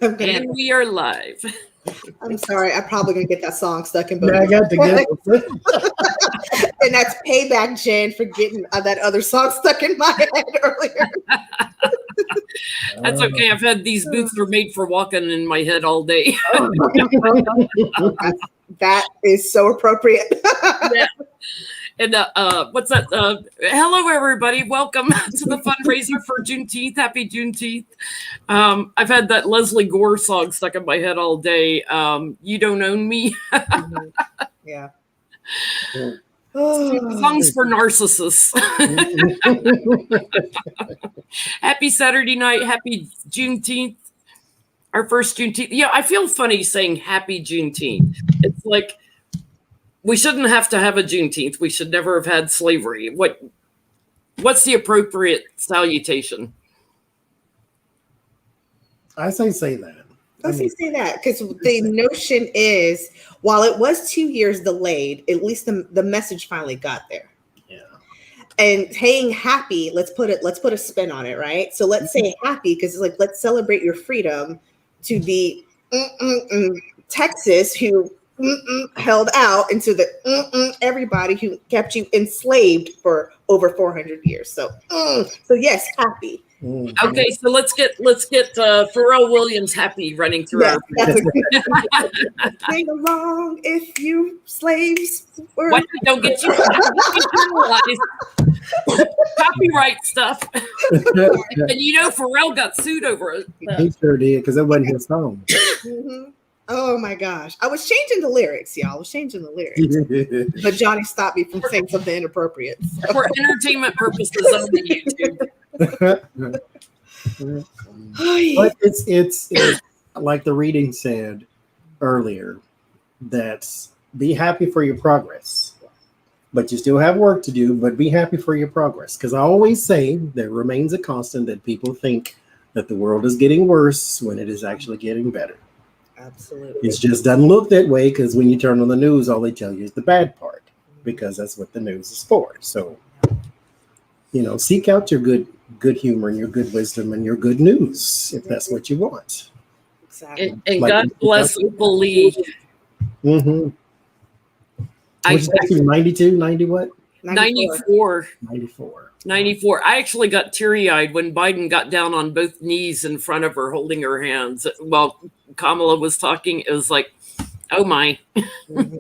And we are live. I'm sorry. I'm probably going to get that song stuck in both. Yeah, I got the good one. And that's payback, Jen, for getting that other song stuck in my head earlier. That's okay. I've had these boots are made for walking in my head all day. That is so appropriate. Yeah. And what's that? Hello, everybody. Welcome to the fundraiser for Juneteenth. Happy Juneteenth. I've had that Leslie Gore song stuck in my head all day. You don't own me. Yeah. Songs for narcissists. Happy Saturday night. Happy Juneteenth. Our first Juneteenth. Yeah, I feel funny saying happy Juneteenth. It's like we shouldn't have to have a Juneteenth. We should never have had slavery. What's the appropriate salutation? I say that. Let's say that, because the notion is, while it was 2 years delayed, at least the message finally got there. Yeah. And saying happy, let's put a spin on it, right? So let's say happy, because it's like, let's celebrate your freedom to the Texas who held out, and to the everybody who kept you enslaved for over 400 years. So yes, happy. Okay, so let's get Pharrell Williams happy running through our. Sing along if you slaves were. What, don't get you copyright stuff. And Pharrell got sued over it. He sure did, because it wasn't his song. Mm-hmm. Oh my gosh. I was changing the lyrics, y'all. I was changing the lyrics. But Johnny stopped me from saying something inappropriate. So. For entertainment purposes on the YouTube. But it's like the reading said earlier, that be happy for your progress. But you still have work to do, but be happy for your progress. Because I always say there remains a constant that people think that the world is getting worse when it is actually getting better. Absolutely. It just doesn't look that way, because when you turn on the news, all they tell you is the bad part, because that's what the news is for. So, seek out your good humor and your good wisdom and your good news, if that's what you want. Exactly. And God bless Opal Lee. Mm-hmm. Which is 92, 90 what? 94. 94. 94. I actually got teary-eyed when Biden got down on both knees in front of her, holding her hands while Kamala was talking. It was like, oh my. Mm-hmm.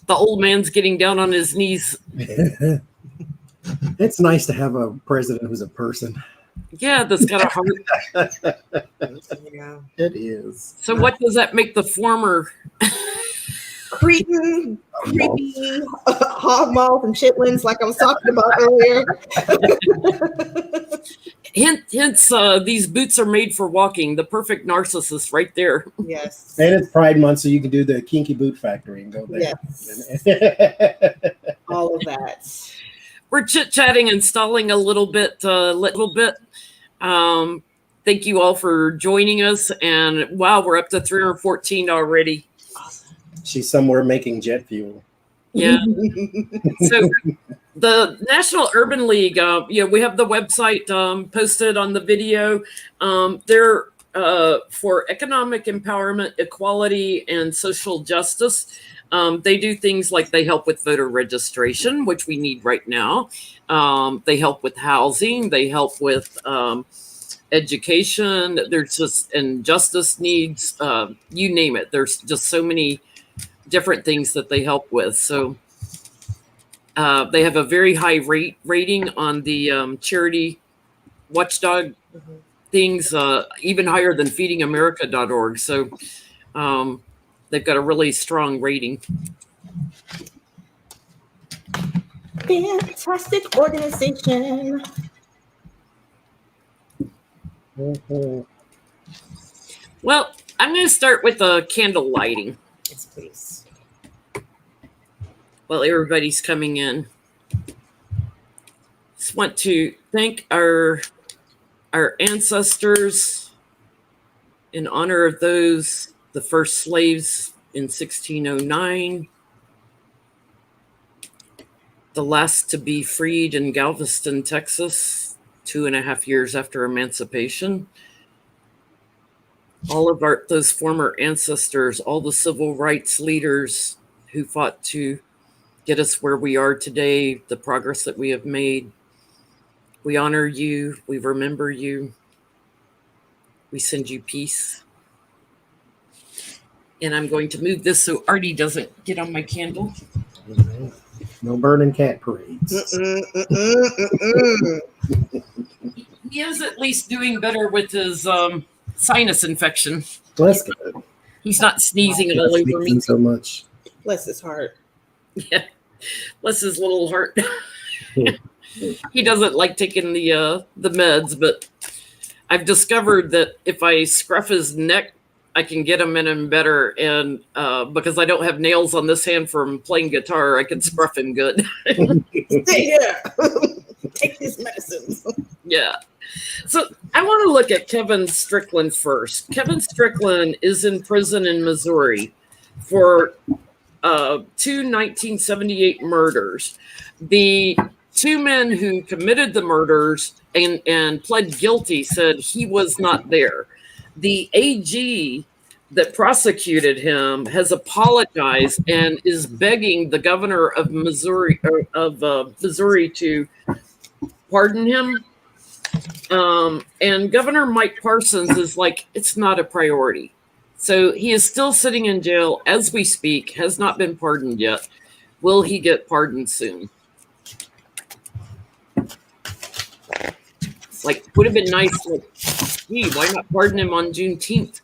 The old man's getting down on his knees. It's nice to have a president who's a person. Yeah, that's got a heart. Yeah. It is. So what does that make the former? Creepy, hog moths and chitlins, like I was talking about earlier. Hence, these boots are made for walking. The perfect narcissist, right there. Yes. And it's Pride Month, so you can do the Kinky Boot Factory and go there. Yes. All of that. We're chit-chatting and stalling a little bit. Thank you all for joining us. And wow, we're up to 314 already. She's somewhere making jet fuel. Yeah. So the National Urban League, we have the website posted on the video. They're for economic empowerment, equality, and social justice. They do things like they help with voter registration, which we need right now. They help with housing. They help with education. There's just, and justice needs, you name it. There's just so many different things that they help with. So they have a very high rating on the charity watchdog things, even higher than feedingamerica.org. So they've got a really strong rating. Fantastic organization. Mm-hmm. Well, I'm going to start with candle lighting. Yes, please. While everybody's coming in, just want to thank our ancestors in honor of those, the first slaves in 1609, the last to be freed in Galveston, Texas, 2.5 years after emancipation. all of those former ancestors, all the civil rights leaders who fought to get us where we are today, the progress that we have made. We honor you. We remember you. We send you peace. And I'm going to move this so Artie doesn't get on my candle. No burning cat parades. He is at least doing better with his sinus infection. That's good. He's not sneezing all over me so much. Bless his heart. Yeah, bless his little heart. He doesn't like taking the meds, but I've discovered that if I scruff his neck, I can get him in him better. And because I don't have nails on this hand from playing guitar, I can scruff him good. Yeah. Take these medicines. Yeah. So I want to look at Kevin Strickland first. Kevin Strickland is in prison in Missouri for 2 1978 murders. The two men who committed the murders and pled guilty said he was not there. The AG that prosecuted him has apologized and is begging the governor of Missouri to pardon him. And Governor Mike Parsons is like, it's not a priority. So he is still sitting in jail as we speak, has not been pardoned yet. Will he get pardoned soon? Like, would have been nice, like, gee, why not pardon him on Juneteenth?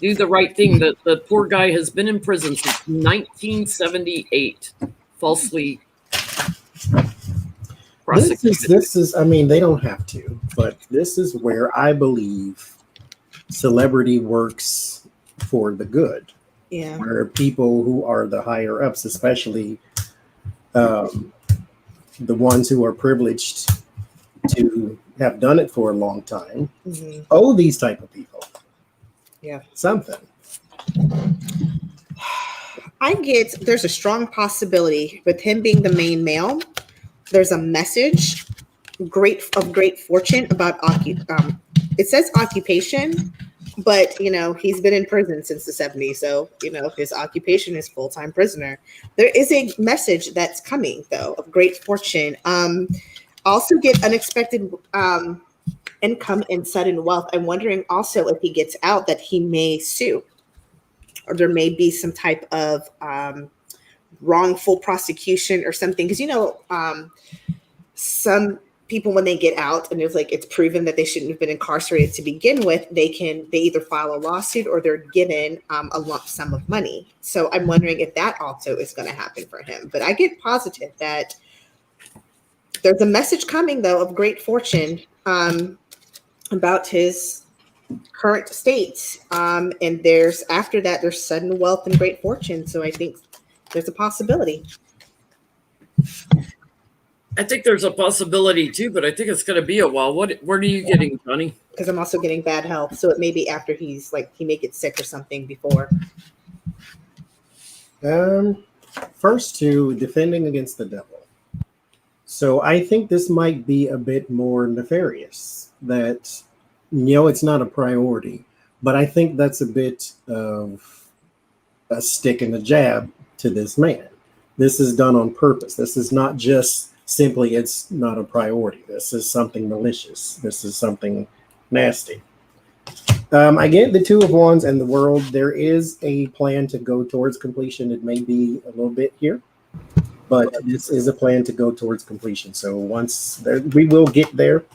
Do the right thing. The poor guy has been in prison since 1978, falsely prosecuted. This is, I mean, they don't have to, but this is where I believe celebrity works for the good. Yeah. Where people who are the higher ups, especially the ones who are privileged to have done it for a long time, owe these type of people something. I get there's a strong possibility with him being the main male. There's a message of great fortune about it says occupation, but he's been in prison since the 70s, so his occupation is full-time prisoner. There is a message that's coming though of great fortune. Also get unexpected income and sudden wealth. I'm wondering also if he gets out that he may sue, or there may be some type of wrongful prosecution or something. Because some people, when they get out and it's proven that they shouldn't have been incarcerated to begin with, they either file a lawsuit or they're given a lump sum of money. So I'm wondering if that also is going to happen for him. But I get positive that there's a message coming though of great fortune about his current state. And after that, there's sudden wealth and great fortune. So I think there's a possibility. I think there's a possibility too, but I think it's going to be a while. What are you getting, Johnny? Because I'm also getting bad health. So it may be after he may get sick or something before. First to defending against the devil. So I think this might be a bit more nefarious, that, it's not a priority, but I think that's a bit of a stick in the jab to this man. This is done on purpose. This is not just simply, it's not a priority. This is something malicious. This is something nasty. I get the Two of Wands and the World. There is a plan to go towards completion. It may be a little bit here, but this is a plan to go towards completion. So once we will get there.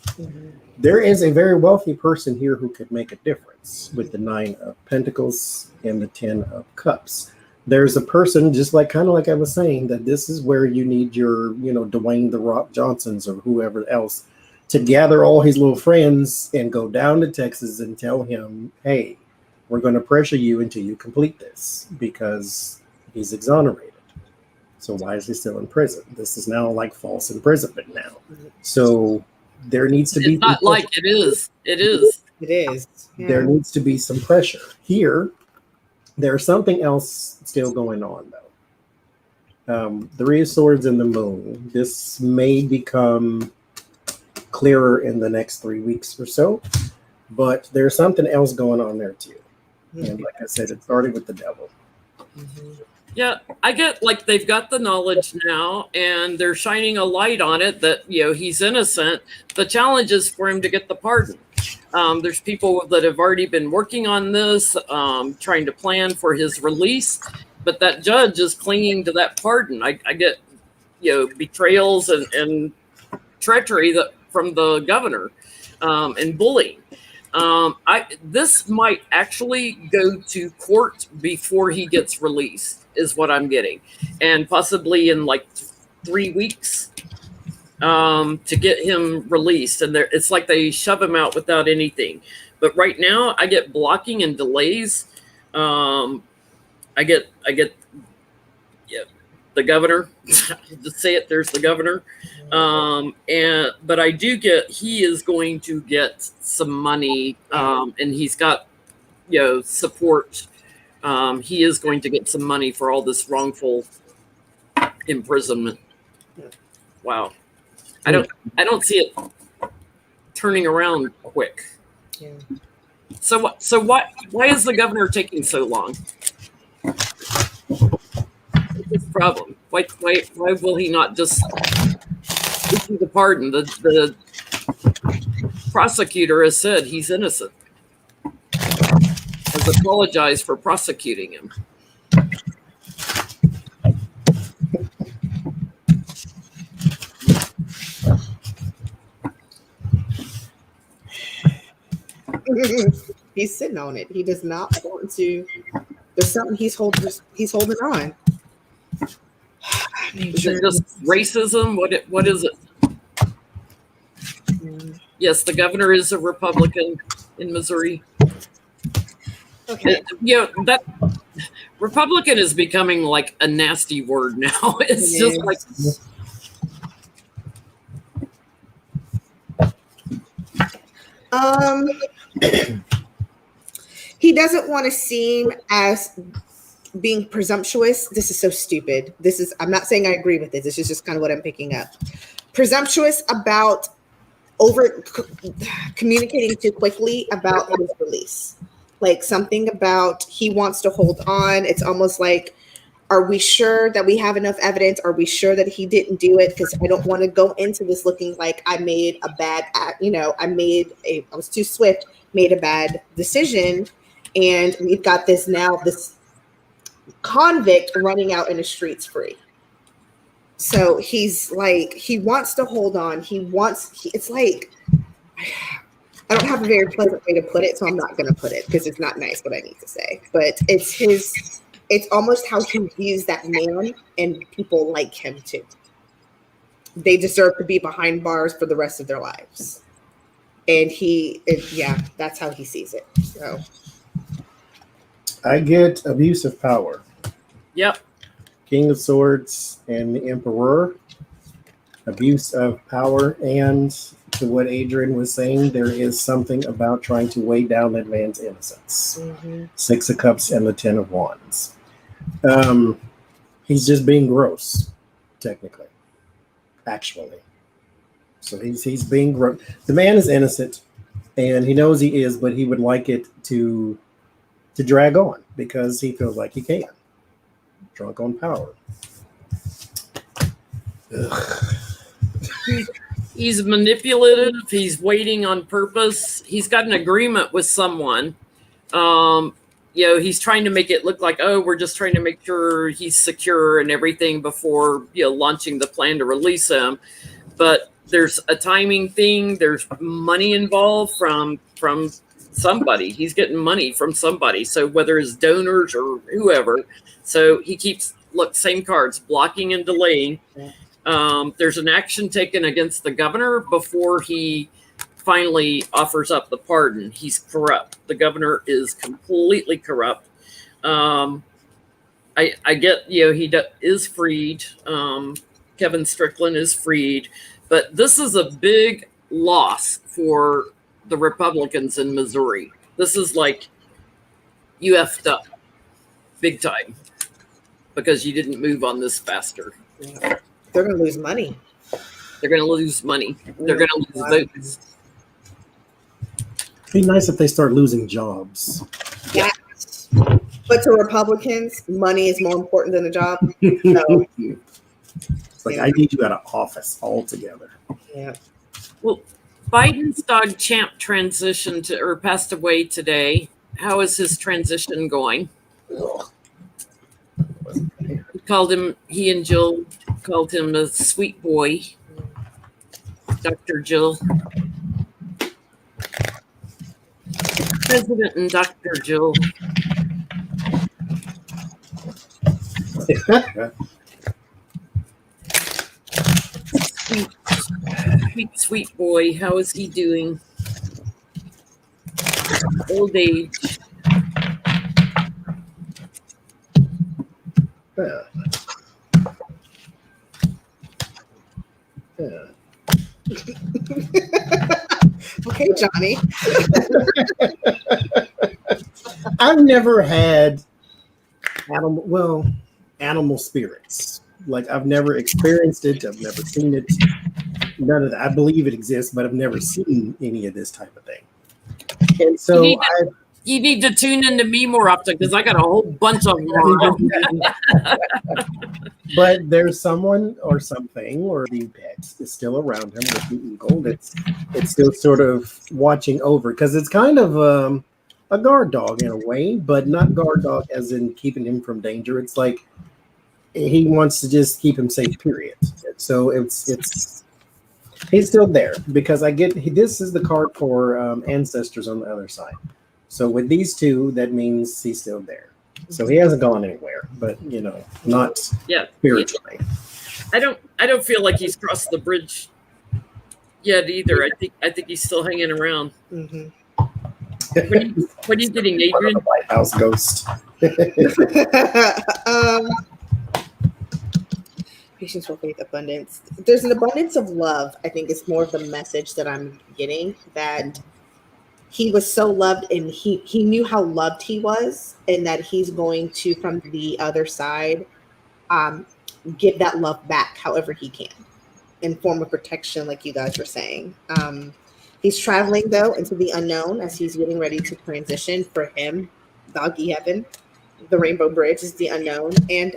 There is a very wealthy person here who could make a difference with the 9 of Pentacles and the 10 of Cups. There's a person, just kind of like I was saying, that this is where you need your, Dwayne The Rock Johnsons or whoever else to gather all his little friends and go down to Texas and tell him, hey, we're going to pressure you until you complete this, because he's exonerated. So why is he still in prison? This is now like false imprisonment now. So there needs to be. It's not like it is. It is. It is. Yeah. There needs to be some pressure. Here, there's something else still going on, though. 3 of Swords and the Moon. This may become clearer in the next 3 weeks or so, but there's something else going on there, too. And like I said, it started with the devil. Yeah, I get like they've got the knowledge now and they're shining a light on it that, he's innocent. The challenge is for him to get the pardon. There's people that have already been working on this, trying to plan for his release, but that judge is clinging to that pardon. I get, betrayals and treachery from the governor and bullying. This might actually go to court before he gets released, is what I'm getting, and possibly in like 3 weeks to get him released. And it's like they shove him out without anything. But right now, I get blocking and delays. I get the governor. Just say it. There's the governor. But I do get he is going to get some money, and he's got support. He is going to get some money for all this wrongful imprisonment. Wow, I don't see it turning around quick. Yeah. So why is the governor taking so long? What's the problem? Why will he not just issue the pardon? The prosecutor has said he's innocent. Has apologized for prosecuting him. He's sitting on it. He does not want to. There's something he's holding on. Is it just racism? What is it? Yes, the governor is a Republican in Missouri. Okay. That Republican is becoming like a nasty word now. It's just like he doesn't want to seem as being presumptuous. This is so stupid. I'm not saying I agree with it. This is just kind of what I'm picking up. Presumptuous about communicating too quickly about his release. Like something about he wants to hold on. It's almost like, are we sure that we have enough evidence? Are we sure that he didn't do it? Because I don't want to go into this looking like I made a bad, I was too swift, made a bad decision. And we've got this convict running out in the streets free. So he's like, he wants to hold on. It's like, I don't have a very pleasant way to put it, so I'm not going to put it because it's not nice what I need to say. But it's almost how he views that man, and people like him too. They deserve to be behind bars for the rest of their lives. And that's how he sees it. So I get abuse of power. Yep. King of Swords and the Emperor. Abuse of power, and to what Adrian was saying, there is something about trying to weigh down that man's innocence. Mm-hmm. 6 of Cups and the 10 of Wands. He's just being gross, technically, actually. So he's being gross. The man is innocent, and he knows he is, but he would like it to drag on because he feels like he can. Drunk on power. Ugh. He's manipulative. He's waiting on purpose. He's got an agreement with someone. He's trying to make it look like, we're just trying to make sure he's secure and everything before, launching the plan to release him. But there's a timing thing. There's money involved from somebody. He's getting money from somebody. So whether it's donors or whoever. So he keeps, same cards, blocking and delaying. There's an action taken against the governor before he finally offers up the pardon. He's corrupt. The governor is completely corrupt. I get, is freed. Kevin Strickland is freed, but this is a big loss for the Republicans in Missouri. This is like you effed up big time because you didn't move on this faster. Yeah. They're going to lose money. They're going to lose money. They're going to lose votes. It'd be nice if they start losing jobs. Yeah. But to Republicans, money is more important than a job. So, It's like, I need you out of office altogether. yeah. Well, Biden's dog Champ transitioned to or passed away today. How is his transition going? He and Jill called him a sweet boy. Dr. Jill. President and Dr. Jill. Sweet boy. How is he doing? Old age. Okay, Johnny. I've never had animal spirits. Like, I've never experienced it. I've never seen it. None of that. I believe it exists, but I've never seen any of this type of thing. And so you need to tune into me more often because I got a whole bunch of them. But there's someone or something or the pet is still around him with the eagle. It's still sort of watching over because it's kind of a guard dog in a way, but not guard dog as in keeping him from danger. It's like he wants to just keep him safe, period. So he's still there because this is the card for ancestors on the other side. So with these two, that means he's still there. So he hasn't gone anywhere, but not spiritually. I don't feel like he's crossed the bridge yet either. I think he's still hanging around. Mm-hmm. What are you getting, Adrian? White House ghost. Patience for faith, abundance. There's an abundance of love. I think it's more of the message that I'm getting, that he was so loved and he knew how loved he was, and that he's going to, from the other side, give that love back however he can in form of protection, like you guys were saying. He's traveling, though, into the unknown as he's getting ready to transition. For him, doggy heaven, the Rainbow Bridge is the unknown. And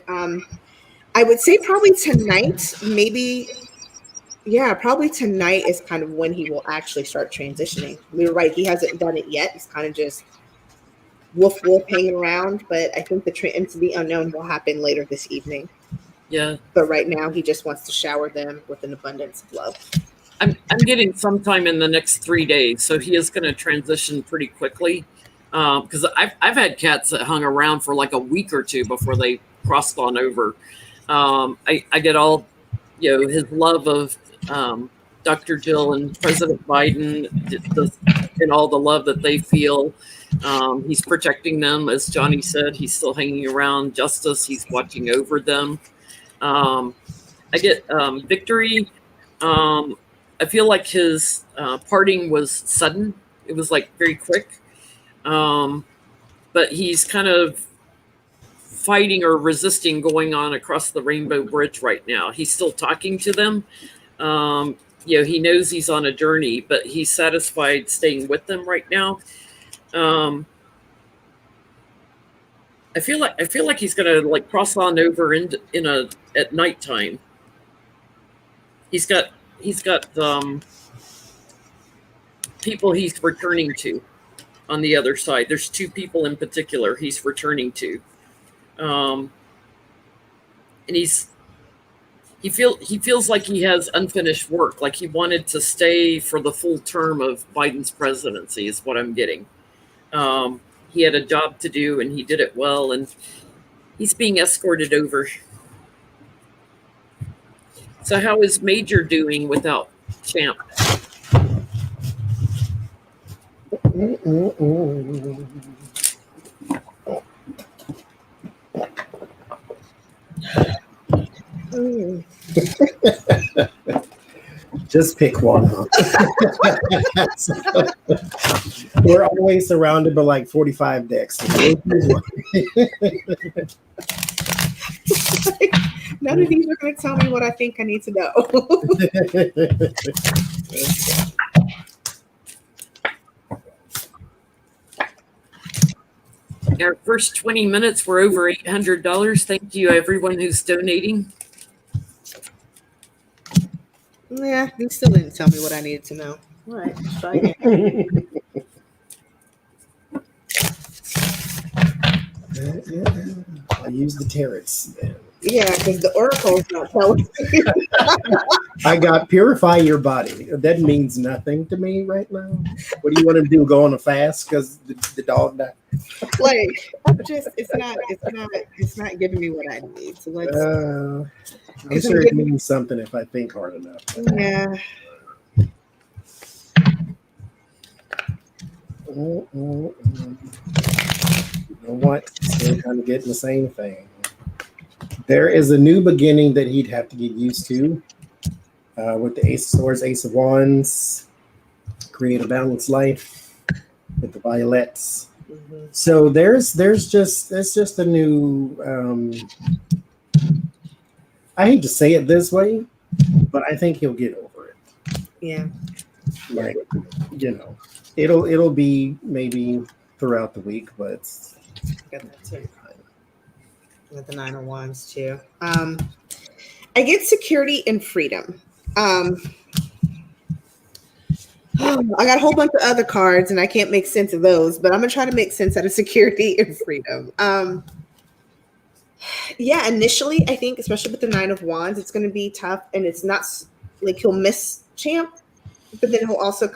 I would say probably tonight, probably tonight is kind of when he will actually start transitioning. We were right. He hasn't done it yet. He's kind of just wolf hanging around. But I think the into the unknown will happen later this evening. Yeah. But right now, he just wants to shower them with an abundance of love. I'm getting sometime in the next 3 days. So he is going to transition pretty quickly. Because I've had cats that hung around for like a week or two before they crossed on over. I get all, his love of Dr. Jill and President Biden and all the love that they feel. He's protecting them. As Johnny said, he's still hanging around. Justice, he's watching over them. I get victory. I feel like his parting was sudden. It was like very quick. But he's kind of fighting or resisting going on across the Rainbow Bridge right now. He's still talking to them. He knows he's on a journey, but he's satisfied staying with them right now. I feel like he's gonna like cross on over at nighttime. He's got people he's returning to on the other side. There's two people in particular he's returning to. And he feels like he has unfinished work, like he wanted to stay for the full term of Biden's presidency is what I'm getting. He had a job to do and he did it well, and he's being escorted over. So how is Major doing without Champ? Just pick one. We're always surrounded by like 45 decks. None of these are going to tell me what I think I need to know. Our first 20 minutes were over $800. Thank you, everyone who's donating. Yeah, you still didn't tell me what I needed to know. All right, let's try again. I use the tarots. Yeah, because the oracle's not telling me. I got purify your body. That means nothing to me right now. What do you want to do? Go on a fast because the dog died? Like, just it's not giving me what I need. So let's. I'm sure it means something if I think hard enough. Yeah. You know what? Still kind of getting the same thing. There is a new beginning that he'd have to get used to with the Ace of Swords, Ace of Wands, create a balanced life with the violets. Mm-hmm. So there's just a new. I hate to say it this way, but I think he'll get over it. Yeah. Like, it'll be maybe throughout the week, but Got that too. With the 9 of Wands too. I get security and freedom. I got a whole bunch of other cards and I can't make sense of those, but I'm gonna try to make sense out of security and freedom. Yeah, initially I think, especially with the 9 of Wands, it's gonna be tough, and it's not like he'll miss Champ, but then he'll also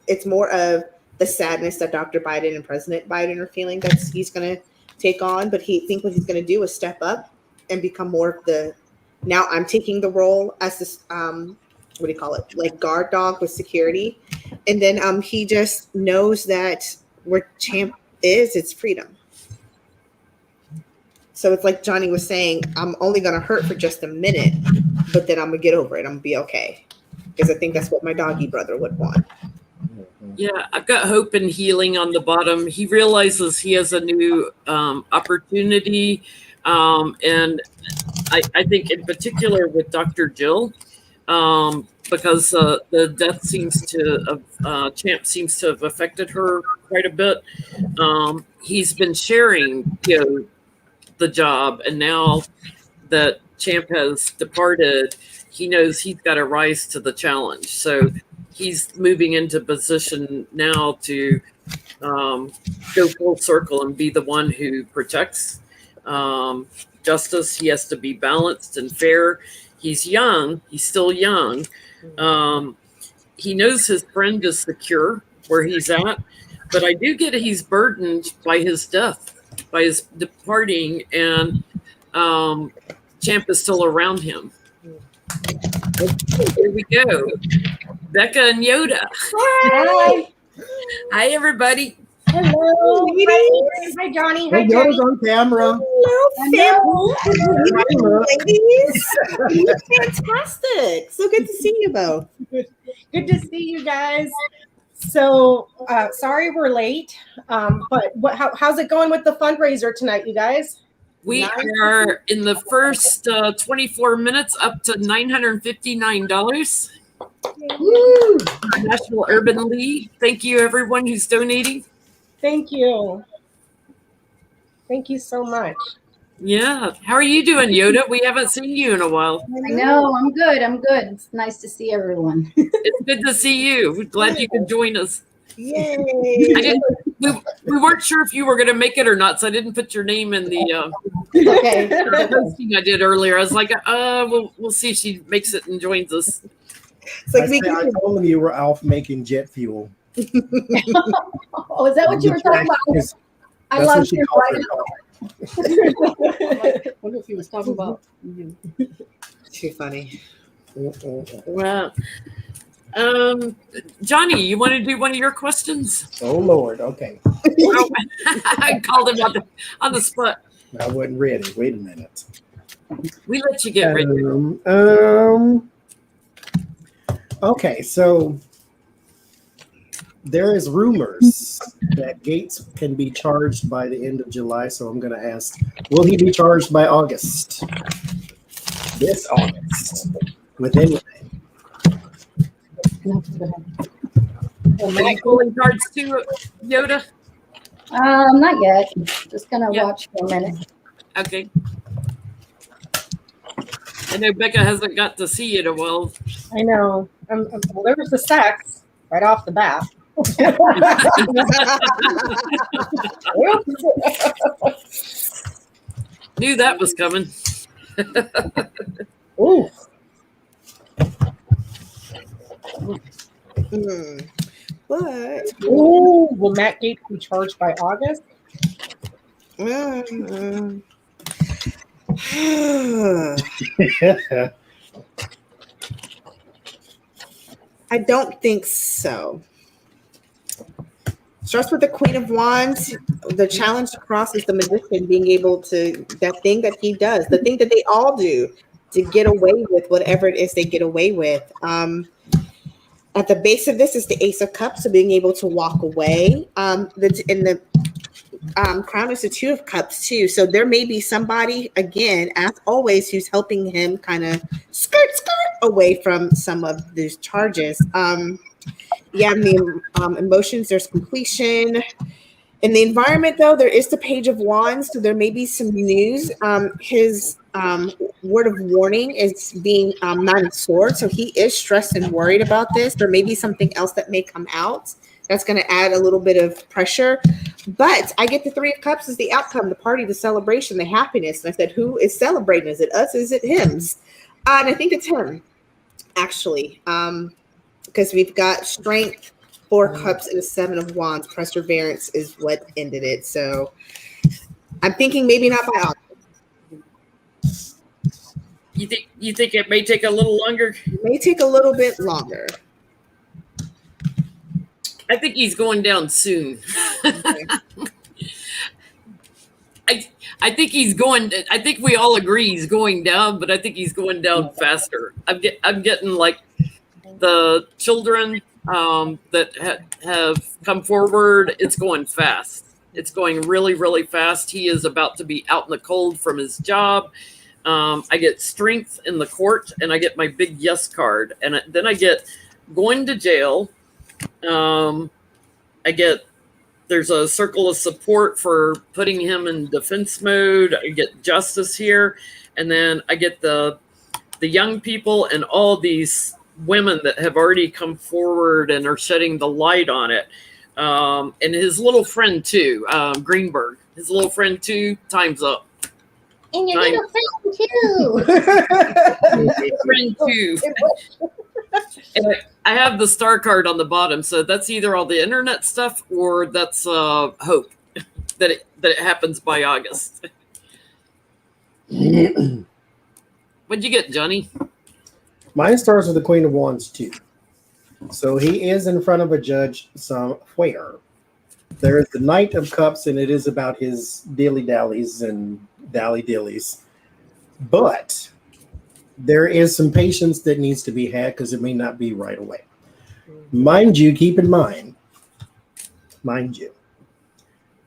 it's more of the sadness that Dr. Biden and President Biden are feeling that he's gonna take on, but he think what he's going to do is step up and become more of the, now I'm taking the role as this what do you call it, like guard dog with security. And then he just knows that where Champ is, it's freedom. So it's like Johnny was saying, I'm only going to hurt for just a minute, but then I'm gonna get over it, I'm gonna be okay, because I think that's what my doggy brother would want. Yeah, I've got hope and healing on the bottom. He realizes he has a new opportunity. And I think in particular with Dr. Jill, because the death seems to have, Champ seems to have affected her quite a bit. He's been sharing, the job. And now that Champ has departed, he knows he's got to rise to the challenge. So he's moving into position now to go full circle and be the one who protects justice. He has to be balanced and fair. He's young. He's still young. He knows his friend is secure where he's at, but I do get he's burdened by his death, by his departing, and Champ is still around him. Here we go. Becca and Yoda. Hi. Hi, everybody. Hello. Hi, Johnny. Hi, Hey, Johnny. Yoda's on camera. Hello, family. Ladies. Fantastic. So good to see you both. Good to see you guys. So, sorry we're late, but how's it going with the fundraiser tonight, you guys? We are in the first 24 minutes up to $959. Woo! National Urban League. Thank you, everyone who's donating. Thank you. Thank you so much. Yeah. How are you doing, Yoda? We haven't seen you in a while. I know. I'm good. It's nice to see everyone. It's good to see you. We're glad you could join us. Yay. We weren't sure if you were going to make it or not, so I didn't put your name in the Okay. posting I did earlier. I was like, we'll see if she makes it and joins us. It's like I told them you were off making jet fuel. Oh, is that what you were talking about? I That's love what she you. called her car. I wonder if he was talking about you. too funny. Wow. Johnny, you want to do one of your questions? Oh Lord, okay. I called him on the spot. I wasn't ready. Wait a minute. We let you get ready. Okay, so there is rumors that Gates can be charged by the end of July, so I'm going to ask, will he be charged by August? This August, with anything? Are you pulling cards too, Yoda? Not yet. Just gonna Yeah. watch for a minute. Okay. I know Becca hasn't got to see it a while. I know. Well, there was the sex right off the bat. Knew that was coming. Ooh. But Ooh, will Matt Gates be charged by August? I don't think so. Starts with the Queen of Wands. The challenge across is the Magician being able to, that thing that he does, the thing that they all do to get away with whatever it is they get away with. At the base of this is the Ace of Cups, so being able to walk away. In the crown is the Two of Cups too. So there may be somebody, again, as always, who's helping him kind of skirt away from some of these charges. Yeah, the emotions, there's completion. In the environment, though, there is the Page of Wands, so there may be some news. His word of warning is being Nine of Swords, so he is stressed and worried about this. There may be something else that may come out that's going to add a little bit of pressure. But I get the Three of Cups as the outcome, the party, the celebration, the happiness. And I said, who is celebrating? Is it us? Is it him? And I think it's him, actually. Because we've got Strength, Four Cups, and a Seven of Wands. Perseverance is what ended it. So I'm thinking maybe not by August. You think it may take a little longer? It may take a little bit longer. I think he's going down soon. Okay. I think he's going. I think we all agree he's going down, but I think he's going down faster. I'm getting like the children that have come forward. It's going fast. It's going really, really fast. He is about to be out in the cold from his job. I get Strength in the court, and I get my big yes card, and then I get going to jail. I get there's a circle of support for putting him in defense mode. I get justice here, and then I get the young people and all these women that have already come forward and are shedding the light on it. And his little friend too, Greenberg. His little friend too. Time's up. And your little friend too. Friend too. And I have the star card on the bottom, so that's either all the internet stuff or that's hope that it happens by August. What'd you get, Johnny? Mine starts with the Queen of Wands too. So he is in front of a judge somewhere. There is the Knight of Cups, and it is about his dilly-dallies and dally-dillies. But there is some patience that needs to be had because it may not be right away. Mind you, keep in mind,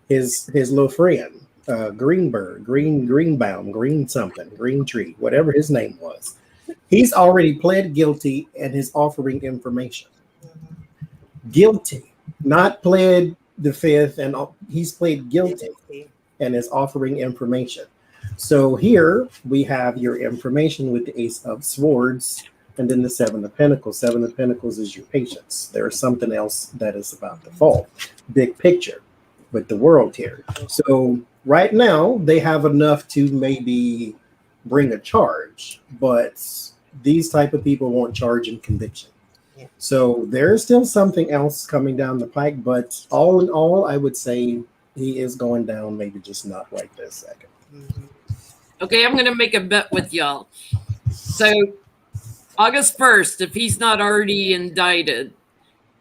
his little friend, Greenberg, Greenbaum, Green something, Green Tree, whatever his name was, he's already pled guilty and is offering information. Guilty, not pled the fifth, and he's pled guilty and is offering information. So here we have your information with the Ace of Swords and then the Seven of Pentacles. Seven of Pentacles is your patience. There's something else that is about to fall. Big picture with the world here. So right now they have enough to maybe bring a charge, but these type of people want charge and conviction. So there's still something else coming down the pike, but all in all, I would say he is going down, maybe just not right this second. Okay, I'm going to make a bet with y'all. So August 1st, if he's not already indicted,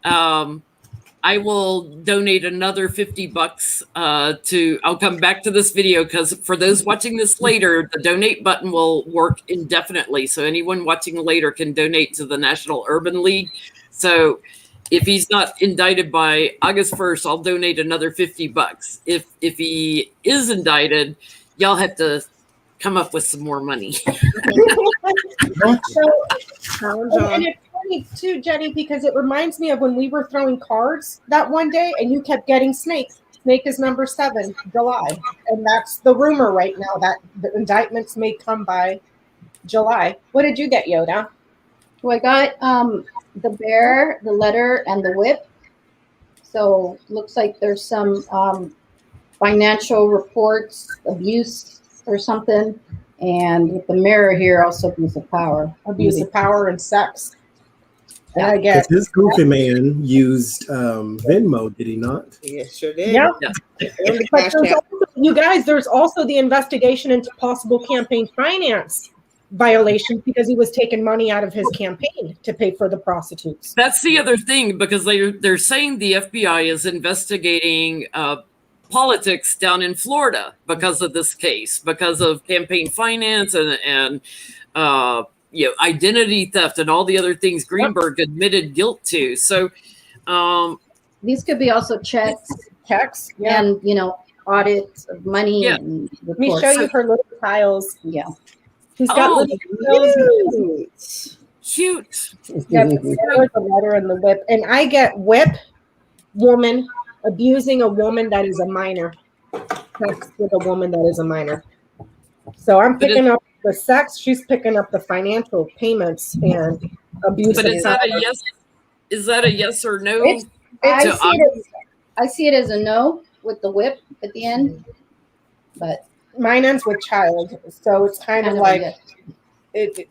I will donate another $50 to, I'll come back to this video because for those watching this later, the donate button will work indefinitely. So anyone watching later can donate to the National Urban League. So if he's not indicted by August 1st, I'll donate another $50. If he is indicted, y'all have to come up with some more money. And it's funny too, Jenny, because it reminds me of when we were throwing cards that one day and you kept getting snakes. snake is number 7, July. And that's the rumor right now that the indictments may come by July. What did you get, Yoda? Well, I got the bear, the letter, and the whip. So looks like there's some financial reports, abuse or something. And with the mirror here, also abuse of power. Abuse of power and sex. And Yeah. I get This goofy man used Venmo, did he not? Yes, sure did. yeah. Yeah. And the But Cash there's App. also, you guys, there's also the investigation into possible campaign finance violations because he was taking money out of his campaign to pay for the prostitutes. That's the other thing, because they're saying the FBI is investigating politics down in Florida because of this case, because of campaign finance and identity theft and all the other things Greenberg admitted guilt to. So These could be also checks Checks. Yeah. and, audits of money Yeah. and Let me reports. show you her little tiles. Yeah. He's got Oh, little tiles. cute. Yeah, there's the letter and the whip. And I get whip, woman, abusing a woman that is a minor. Sex with a woman that is a minor. So I'm But picking up the sex, she's picking up the financial payments and abuse. But of is that a power. yes? Is that a yes or no? It's- I see it as a no with the whip at the end, but Mine ends with child, so it's kind of kind of like a it,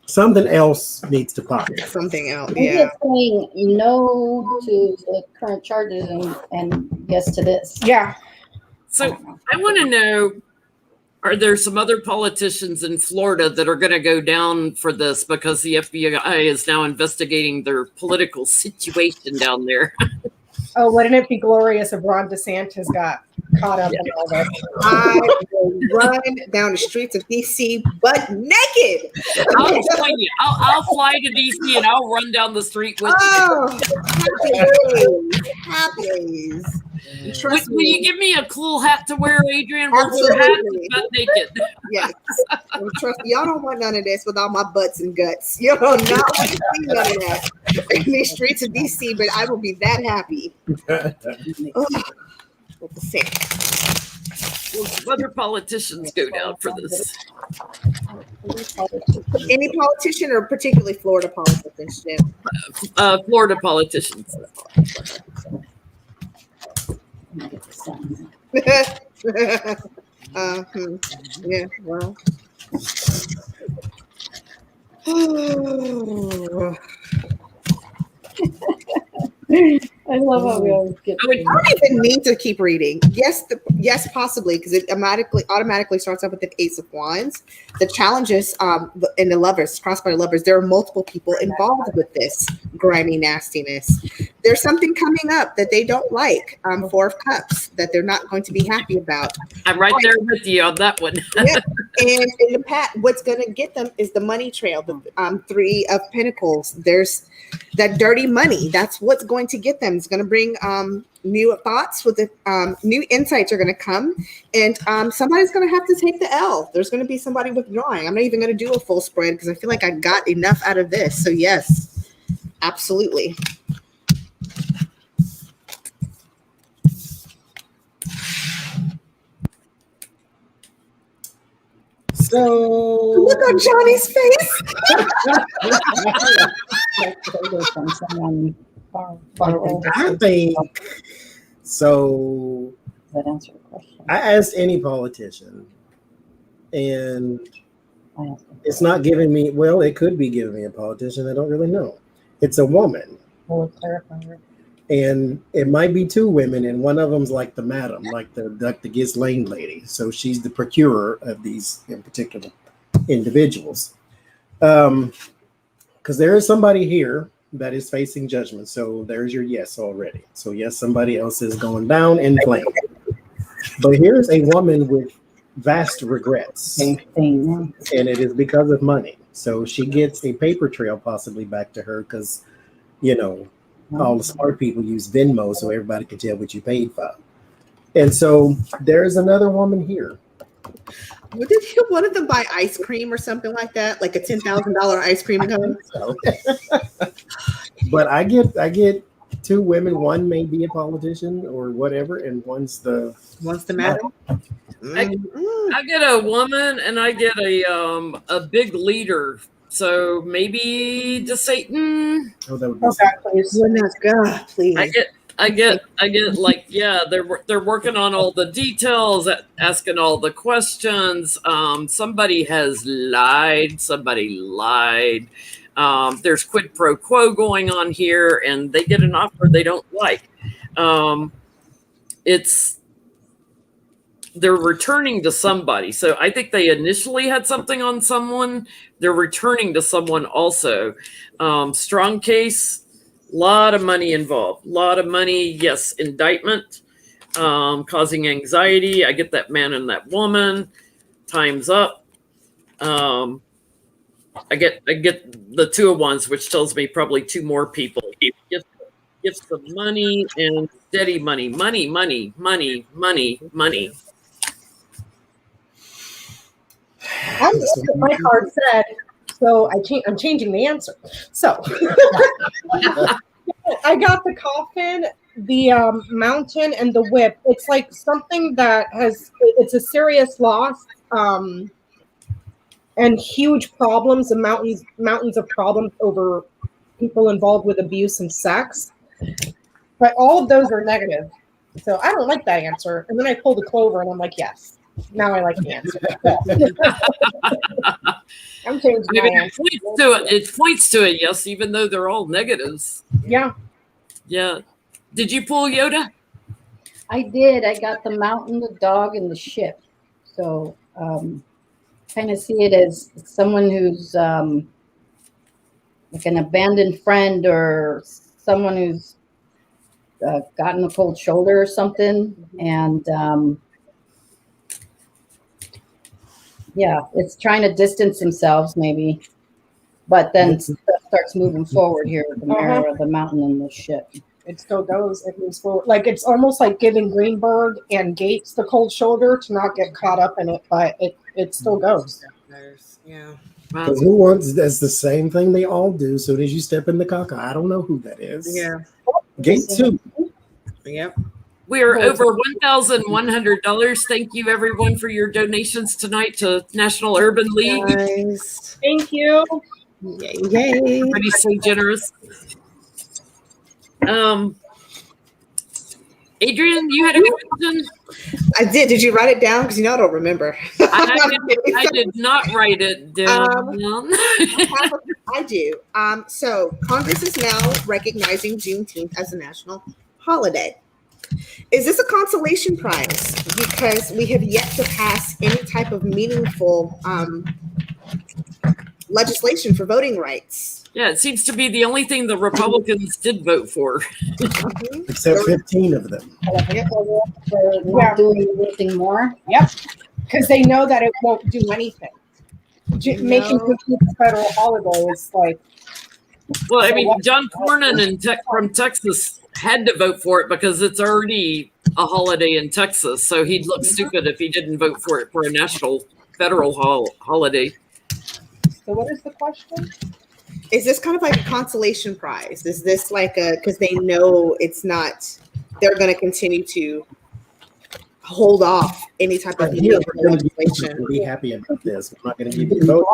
Something else needs to pop. Something else. maybe Yeah. it's saying no to the current charges and yes to this. yeah. So I want to know, are there some other politicians in Florida that are going to go down for this because the FBI is now investigating their political situation down there? Oh, wouldn't it be glorious if Ron DeSantis got caught up in all this? I will run down the streets of DC butt naked. I'll join you. I'll fly to DC and I'll run down the street with you. Oh, happy days. Trust Will you me. give me a cool hat to wear, Adrian? We'll wear hats Absolutely. and butt naked. Yes. And trust me, y'all don't want none of this with all my butts and guts. You don't not want to see none of that in these streets of DC, but I will be that happy. Ugh. With the same. Will other politicians go down for this? Any politician or particularly Florida politicians, Jim? Florida politicians. Yeah, well. I love how we always get. I would- I don't even need to keep reading. Yes, possibly, because it automatically starts off with the Ace of Wands. The challenges in the Lovers, Crossfire Lovers, there are multiple people involved with this grimy nastiness. There's something coming up that they don't like. 4 of Cups that they're not going to be happy about. I'm right there with you on that one. Yeah. And in the what's going to get them is the money trail. The 3 of Pentacles. There's that dirty money. That's what's going to get them. It's going to bring new thoughts with the new insights are going to come, and somebody's going to have to take the L. There's going to be somebody withdrawing. I'm not even going to do a full spread because I feel like I got enough out of this. So yes, absolutely. So Look on Johnny's face. From someone far older. I think so. Does that answer the question? I asked any politician, and I asked them. it's not giving me. Well, it could be giving me a politician. I don't really know. It's a woman, Will it clarify it? and it might be 2 women, and one of them's like the madam, like the Ghislaine lady. So she's the procurer of these in particular individuals. Because there is somebody here that is facing judgment. So there's your yes already. So yes, somebody else is going down in flame. But here's a woman with vast regrets, Same thing. and it is because of money. So she gets a paper trail possibly back to her because, all the smart people use Venmo so everybody can tell what you paid for. And so there's another woman here. What did one of them buy ice cream or something like that? Like a $10,000 ice cream cone? So, but I get two women. One may be a politician or whatever, and one's the madam. I get a woman and I get a big leader. So maybe just Satan. Oh, that would be Okay, please. You're not God, please. I get like, yeah, they're working on all the details, asking all the questions. Somebody has lied. Somebody lied. There's quid pro quo going on here, and they get an offer they don't like. They're returning to somebody. So I think they initially had something on someone. They're returning to someone also. Strong case, a lot of money involved. A lot of money, yes, indictment, causing anxiety. I get that man and that woman. Time's up. I get the 2 of wands, which tells me probably 2 more people. Gifts of money and steady money. Money. My card said, so I'm changing the answer. So I got the coffin, the mountain, and the whip. It's like something that it's a serious loss and huge problems and mountains of problems over people involved with abuse and sex. But all of those are negative. So I don't like that answer. And then I pulled a clover and I'm like, yes. Now I like the answer. I'm changing my answer. It points to it, yes, even though they're all negatives. Yeah. Yeah. Did you pull Yoda? I did. I got the mountain, the dog, and the ship. So kind of see it as someone who's like an abandoned friend or someone who's gotten a cold shoulder or something. And yeah, it's trying to distance themselves maybe, but then stuff starts moving forward here with the mirror, the mountain, and the ship. It still goes. It moves forward. Like it's almost like giving Greenberg and Gates the cold shoulder to not get caught up in it, but it still goes. Yeah. Because who wants? That's the same thing they all do. So as you step in the caca, I don't know who that is. Yeah. Gate 2. Yep. We are over $1,100. Thank you, everyone, for your donations tonight to National Urban League. Nice. Thank you. Yay. Everybody's so generous. Adrian, you had a question? I did. Did you write it down? Because I don't remember. I did not write it down. I do. So Congress is now recognizing Juneteenth as a national holiday. Is this a consolation prize? Because we have yet to pass any type of meaningful legislation for voting rights. Yeah, it seems to be the only thing the Republicans did vote for. Except 15 of them. They're not doing anything more. Yep. Because they know that it won't do anything. Making it a federal holiday is like. Well, I mean, John Cornyn from Texas had to vote for it because it's already a holiday in Texas. So he'd look stupid if he didn't vote for it for a national federal holiday. So what is the question? Is this kind of like a consolation prize? Is this like because they know it's not, they're going to continue to hold off any type of legislation. Be happy about this. We're not going to give you vote.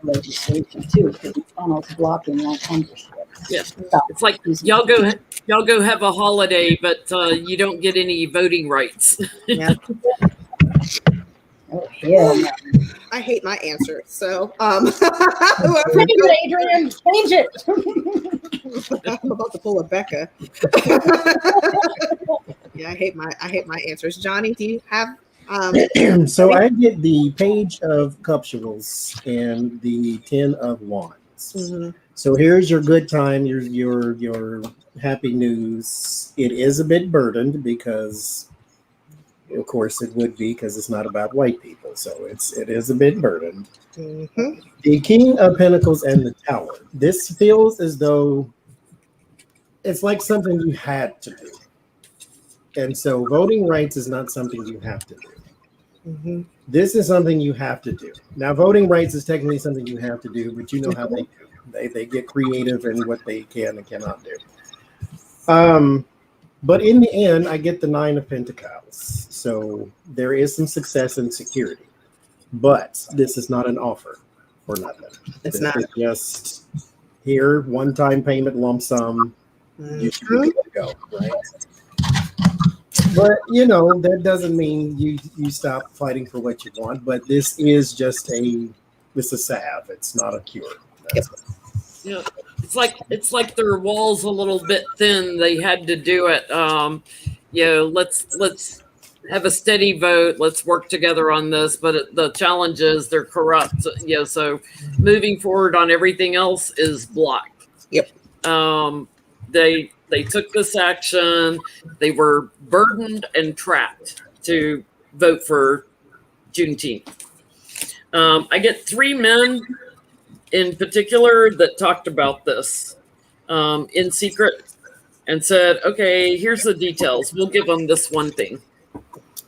Legislation too, because McConnell's blocking that Congress. Yeah, it's like y'all go have a holiday, but you don't get any voting rights. Yeah. Oh, yeah. I hate my answer. So, Change it, Adrian. Change it. I'm about to pull a Becca. Yeah, I hate my answers. Johnny, do you have? So I get the Page of Cupsules and the 10 of Wands. Mm-hmm. So here's your good time, your happy news. It is a bit burdened because, of course, it would be because it's not about white people. So it is a bit burdened. Mm-hmm. The King of Pentacles and the Tower. This feels as though it's like something you had to do. And so voting rights is not something you have to do. Mm-hmm. This is something you have to do. Now, voting rights is technically something you have to do, but you know how they do. They get creative in what they can and cannot do. But in the end, I get the 9 of Pentacles. So there is some success and security. But this is not an offer for nothing. It's not. It's just here, one-time payment, lump sum. You should be good to go, right? But that doesn't mean you stop fighting for what you want. But this is just this is a salve. It's not a cure. Yeah, it's like their walls a little bit thin. They had to do it. Let's have a steady vote. Let's work together on this. But the challenge is they're corrupt. So moving forward on everything else is blocked. Yep. They took this action. They were burdened and trapped to vote for Juneteenth. I get 3 men in particular that talked about this in secret and said, okay, here's the details. We'll give them this one thing.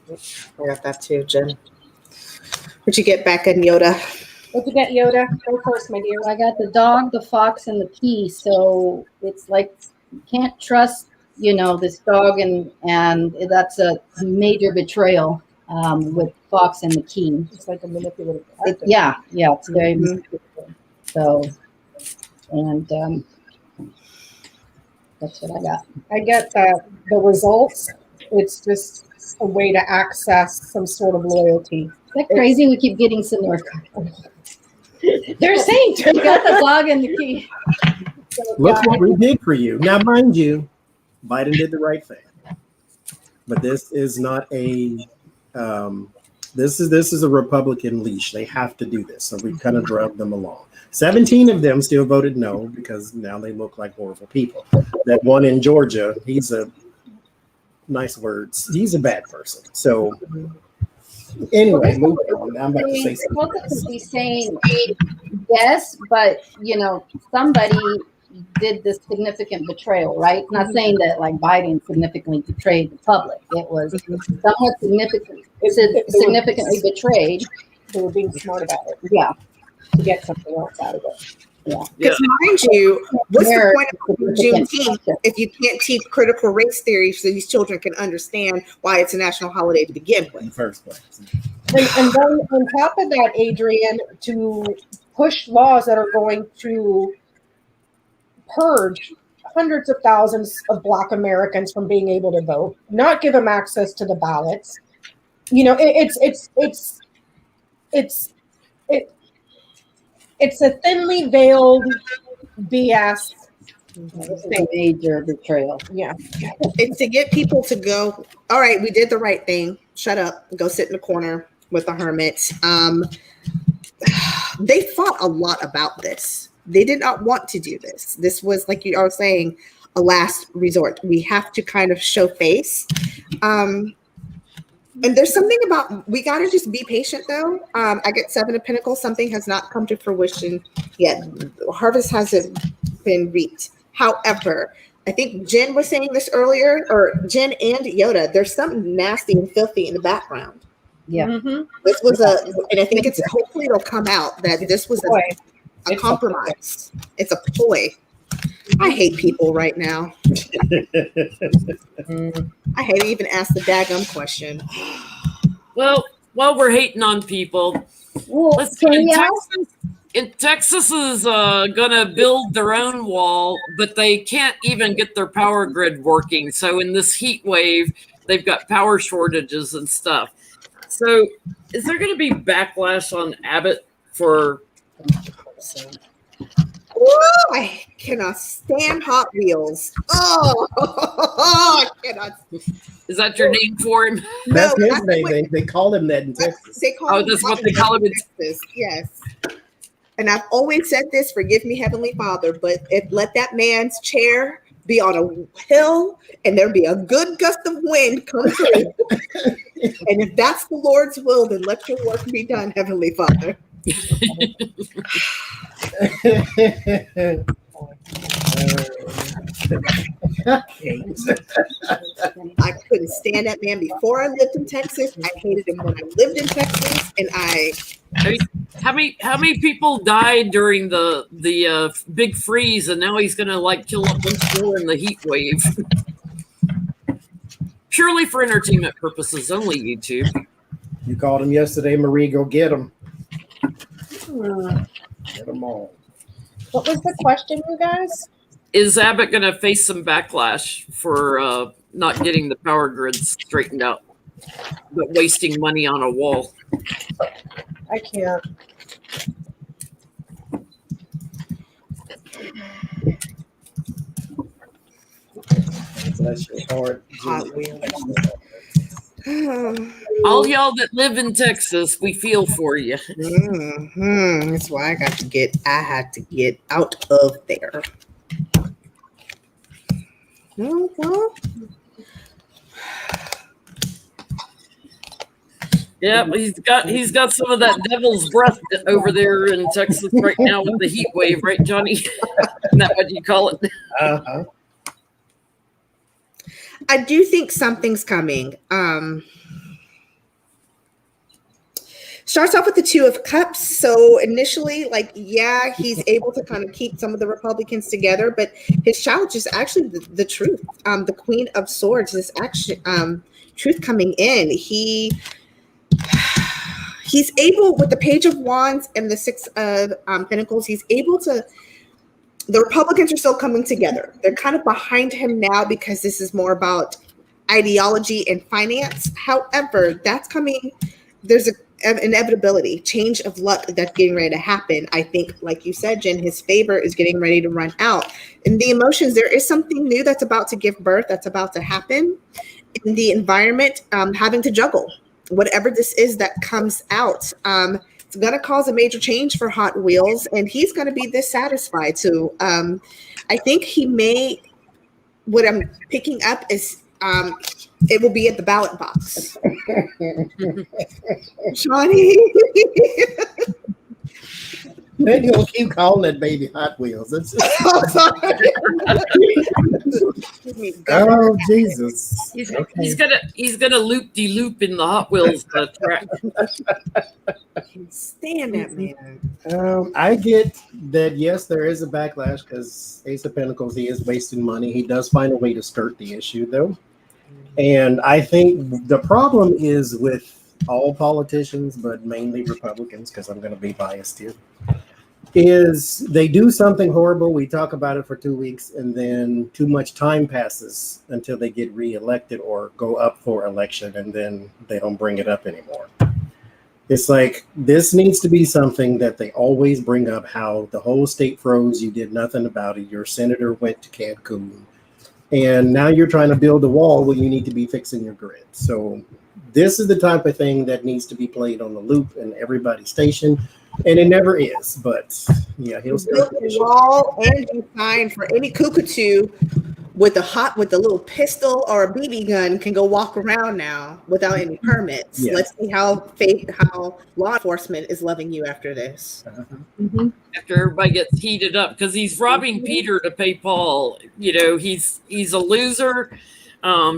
I got that too, Jen. What'd you get back in Yoda? What'd you get, Yoda? Go first, my dear. I got the dog, the fox, and the key. So it's like you can't trust, this dog, and that's a major betrayal with fox and the key. It's like a manipulative. Yeah, it's very manipulative. So, and that's what I got. I get the results. It's just a way to access some sort of loyalty. Is that crazy? We keep getting some more. They're saying to We got the dog and the key. Look what we did for you. Now, mind you, Biden did the right thing, but this is not a this is a Republican leash. They have to do this, so we kind of drug them along. 17 of them still voted no because now they look like horrible people. That one in Georgia, he's a nice words. He's a bad person. So anyway, moving on. I'm about to say something. Supposed to be saying yes, but somebody did this significant betrayal, right? Not saying that like Biden significantly betrayed the public. It was somewhat significantly betrayed. They were being smart about it. Yeah. To get something else out of it. Yeah. Because mind you, what's the point of Juneteenth if you can't teach critical race theory so these children can understand why it's a national holiday to begin with? In the first place. And then on top of that, Adrian, to push laws that are going to purge hundreds of thousands of Black Americans from being able to vote, not give them access to the ballots. It's a thinly veiled BS. It's a major betrayal. Yeah. It's to get people to go, all right, we did the right thing. Shut up. Go sit in the corner with the hermits. They fought a lot about this. They did not want to do this. This was, like you are saying, a last resort. We have to kind of show face. And there's something about, we got to just be patient though. I get 7 of Pentacles. Something has not come to fruition yet. Harvest hasn't been reaped. However, I think Jen was saying this earlier, or Jen and Yoda, there's something nasty and filthy in the background. Yeah. Mm-hmm. This was and I think hopefully it'll come out that this was a compromise. It's a ploy. I hate people right now. I hate to even ask the daggum question. Well, while we're hating on people, let's see, Texas is gonna build their own wall, but they can't even get their power grid working. So in this heat wave, they've got power shortages and stuff. So is there going to be backlash on Abbott for? Oh, I cannot stand Hot Wheels. Oh, I cannot. Is that your name for him? That's No, his name. They call him that in Texas. They call him that's what they call him in Texas. Yes. And I've always said this, forgive me, Heavenly Father, but let that man's chair be on a hill and there be a good gust of wind come through. And if that's the Lord's will, then let your work be done, Heavenly Father. I couldn't stand that man before I lived in Texas. I hated him when I lived in Texas, and I mean, how many people died during the big freeze, and now he's gonna like kill a bunch more in the heat wave? Purely for entertainment purposes only, YouTube. You called him yesterday, Marie. Go get him. Get them all. What was the question, you guys? Is Abbott going to face some backlash for not getting the power grid straightened out, but wasting money on a wall? I can't. Bless your heart. Hot Wheels. All y'all that live in Texas, we feel for you. That's why I had to get out of there. Yeah, he's got some of that devil's breath over there in Texas right now with the heat wave, right, Johnny? Isn't that what you call it? Uh-huh. I do think something's coming. Starts off with the Two of Cups. So initially, he's able to kind of keep some of the Republicans together, but his challenge is actually the truth. The Queen of Swords is actually truth coming in. He's able, with the Page of Wands and the Six of Pentacles, he's able to. The Republicans are still coming together. They're kind of behind him now because this is more about ideology and finance. However, that's coming. There's an inevitability, change of luck that's getting ready to happen. I think, like you said, Jen, his favor is getting ready to run out. And the emotions, there is something new that's about to give birth, that's about to happen in the environment, having to juggle whatever this is that comes out. It's going to cause a major change for Hot Wheels, and he's going to be dissatisfied too. I think he may, what I'm picking up is it will be at the ballot box. Johnny. Then you'll keep calling that baby Hot Wheels. Oh, Jesus. He's gonna loop-de-loop in the Hot Wheels track. Can't stand that man. I get that, yes, there is a backlash because Ace of Pentacles, he is wasting money. He does find a way to skirt the issue, though. And I think the problem is with all politicians, but mainly Republicans, because I'm going to be biased here, is they do something horrible. We talk about it for 2 weeks, and then too much time passes until they get reelected or go up for election, and then they don't bring it up anymore. It's like, this needs to be something that they always bring up, how the whole state froze, you did nothing about it, your senator went to Cancun, and now you're trying to build a wall when you need to be fixing your grid. So this is the type of thing that needs to be played on the loop in everybody's station, and it never is. But yeah, he'll build a wall and be fined for any cuckoo with the little pistol or a BB gun can go walk around now without any permits. Yeah. Let's see how law enforcement is loving you after this. After everybody gets heated up because he's robbing Peter to pay Paul. You know, he's a loser.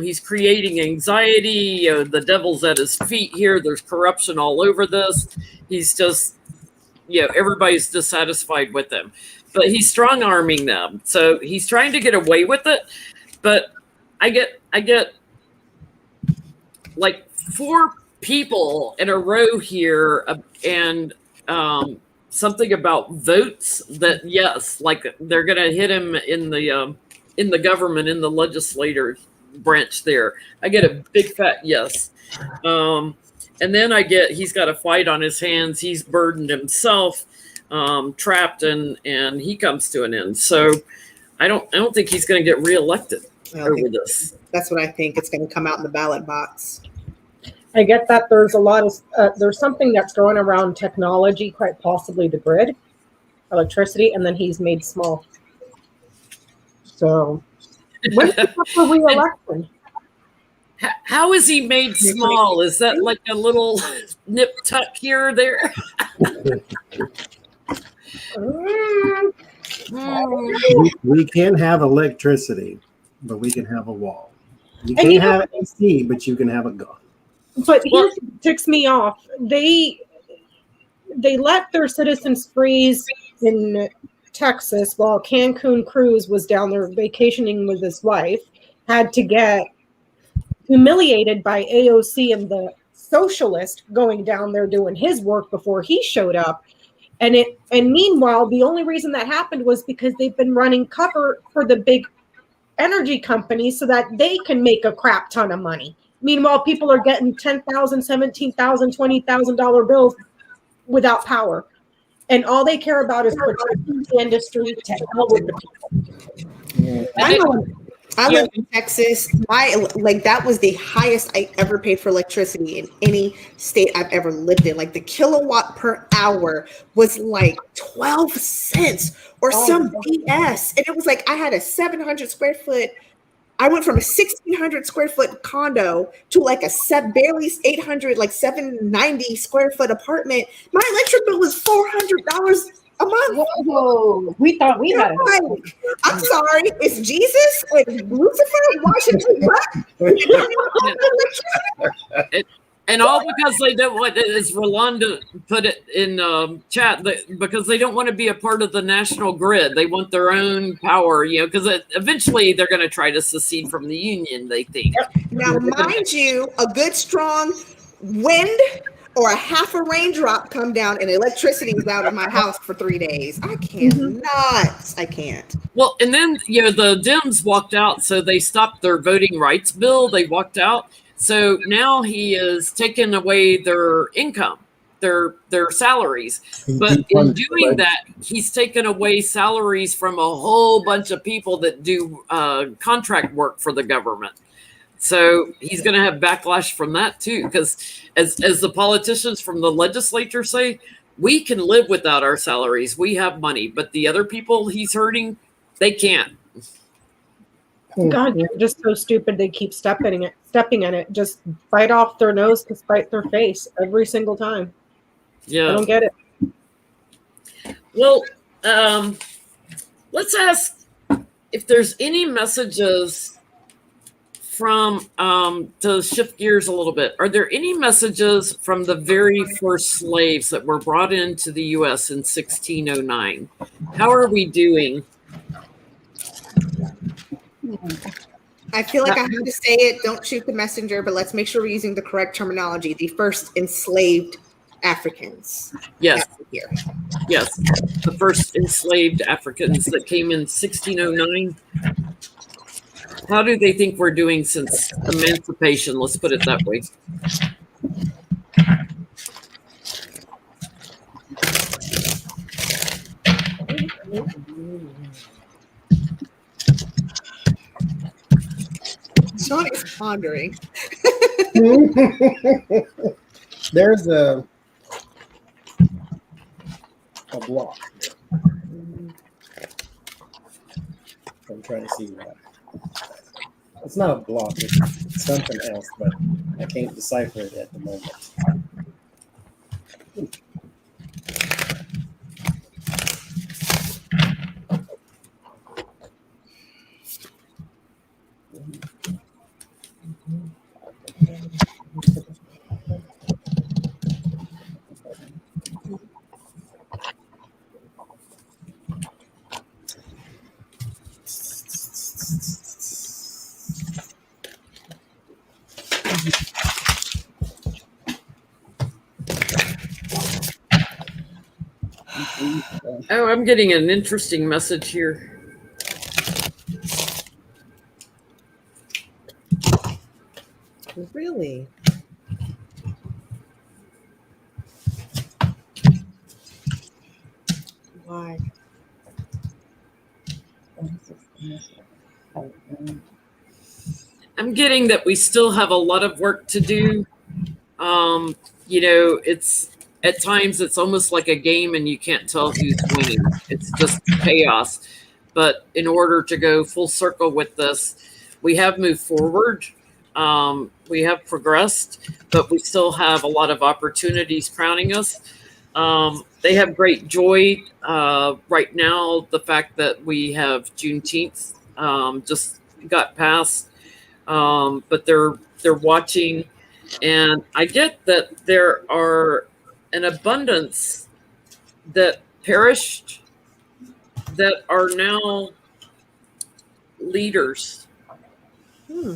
He's creating anxiety. The devil's at his feet here. There's corruption all over this. He's just, everybody's dissatisfied with him. But he's strong-arming them. So he's trying to get away with it. But I get like 4 people in a row here and something about votes that, yes, like they're going to hit him in the government, in the legislature branch there. I get a big fat yes. And then I get he's got a fight on his hands. He's burdened himself, trapped, and he comes to an end. So I don't think he's going to get reelected over this. That's what I think. It's going to come out in the ballot box. I get that there's a lot of there's something that's going around technology, quite possibly the grid, electricity, and then he's made small. So when's the for re-election? How is he made small? Is that like a little nip tuck here or there? We can have electricity, but we can have a wall. You And can't you know- have AC, but you can have a gun. But here's what ticks me off. They let their citizens freeze in Texas while Cancun Cruz was down there vacationing with his wife, had to get humiliated by AOC and the socialist going down there doing his work before he showed up. And meanwhile, the only reason that happened was because they've been running cover for the big energy companies so that they can make a crap ton of money. Meanwhile, people are getting $10,000, $17,000, $20,000 bills without power. And all they care about is protecting the industry to hell with the people. I live in Texas. That was the highest I ever paid for electricity in any state I've ever lived in. Like the kilowatt per hour was like 12 cents or some BS. And it was like I had a 700 square foot. I went from a 1,600 square foot condo to like barely 800, like 790 square foot apartment. My electric bill was $400 a month. Whoa, we thought we had it. I'm sorry, it's Jesus? Like Lucifer? Why should we And all because they don't want, as Rolanda put it in chat, because they don't want to be a part of the national grid. They want their own power, because eventually they're going to try to secede from the union, they think. Now, mind you, a good strong wind or a half a raindrop come down and electricity is out of my house for 3 days. I cannot. I can't. Well, and then, the Dems walked out, so they stopped their voting rights bill. They walked out. So now he is taking away their income, their salaries. But in doing that, he's taken away salaries from a whole bunch of people that do contract work for the government. So he's going to have backlash from that too, because as the politicians from the legislature say, we can live without our salaries. We have money, but the other people he's hurting, they can't. God, they're just so stupid. They keep stepping in it. Just bite off their nose to spite their face every single time. Yeah, I don't get it. Well, let's ask if there's any messages from to shift gears a little bit. Are there any messages from the very first slaves that were brought into the U.S. in 1609? How are we doing? I feel like I have to say it. Don't shoot the messenger, but let's make sure we're using the correct terminology. The first enslaved Africans. Yes. Here. Yes. The first enslaved Africans that came in 1609. How do they think we're doing since emancipation? Let's put it that way. Sean is pondering. There's a block. I'm trying to see that. It's not a block, it's something else, but I can't decipher it at the moment. Oh, I'm getting an interesting message here. Really? Why? I'm getting that we still have a lot of work to do. It's at times it's almost like a game and you can't tell who's winning. It's just chaos. But in order to go full circle with this, we have moved forward. We have progressed, but we still have a lot of opportunities crowning us. They have great joy right now. The fact that we have Juneteenth just got passed, but they're watching, and I get that there are an abundance that perished that are now leaders, Hmm.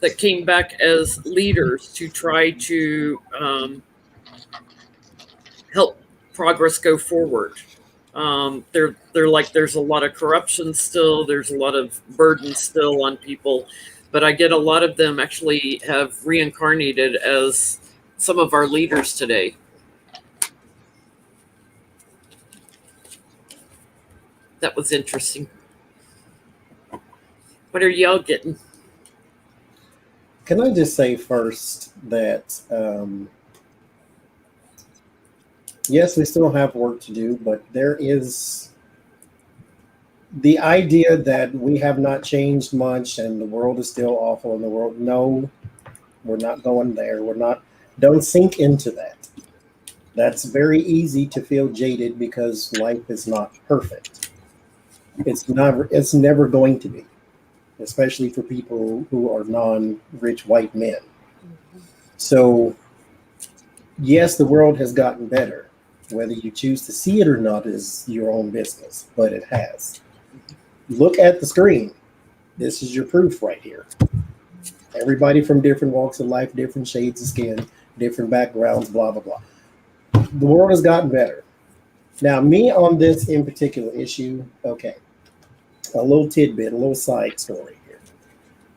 that came back as leaders to try to help progress go forward. They're like there's a lot of corruption still. There's a lot of burden still on people, but I get a lot of them actually have reincarnated as some of our leaders today. That was interesting. What are y'all getting? Can I just say first that yes, we still have work to do, but there is the idea that we have not changed much and the world is still awful in the world. No, we're not going there. Don't sink into that. That's very easy to feel jaded because life is not perfect. It's never going to be, especially for people who are non-rich white men. So yes, the world has gotten better. Whether you choose to see it or not is your own business, but it has. Look at the screen. This is your proof right here. Everybody from different walks of life, different shades of skin, different backgrounds, blah, blah, blah. The world has gotten better. Now, me on this in particular issue, okay, a little tidbit, a little side story here.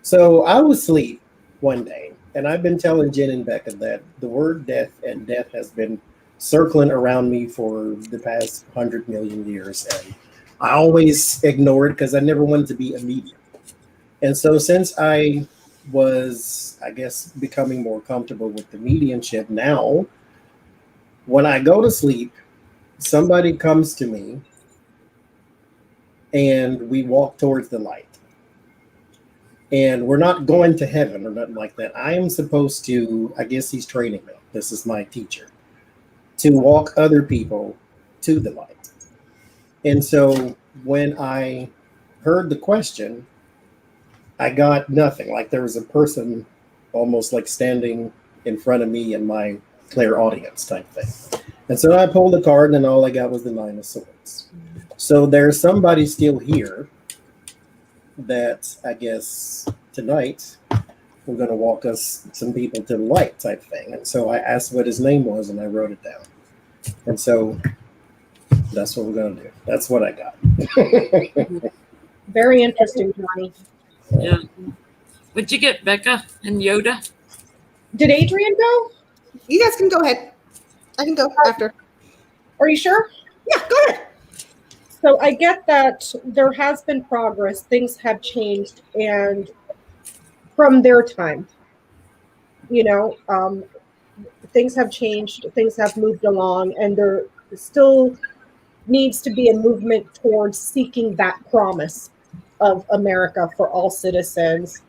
So I was asleep one day, and I've been telling Jen and Becca that the word death and death has been circling around me for the past 100 million years, and I always ignore it because I never wanted to be a medium. And so since I was, I guess, becoming more comfortable with the mediumship now, when I go to sleep, somebody comes to me and we walk towards the light. And we're not going to heaven or nothing like that. I am supposed to, I guess he's training me. This is my teacher, to walk other people to the light. And so when I heard the question, I got nothing. Like there was a person almost like standing in front of me in my clairaudience type thing. And so I pulled the card and all I got was the 9 of Swords. So there's somebody still here that I guess tonight we're going to walk us some people to the light type thing. And so I asked what his name was and I wrote it down. And so that's what we're going to do. That's what I got. Very interesting, Johnny. Yeah. What'd you get, Becca and Yoda? Did Adrian go? You guys can go ahead. I can go after. Are you sure? Yeah, go ahead. So I get that there has been progress. Things have changed, and from their time, things have changed. Things have moved along, and there still needs to be a movement towards seeking that promise of America for all citizens.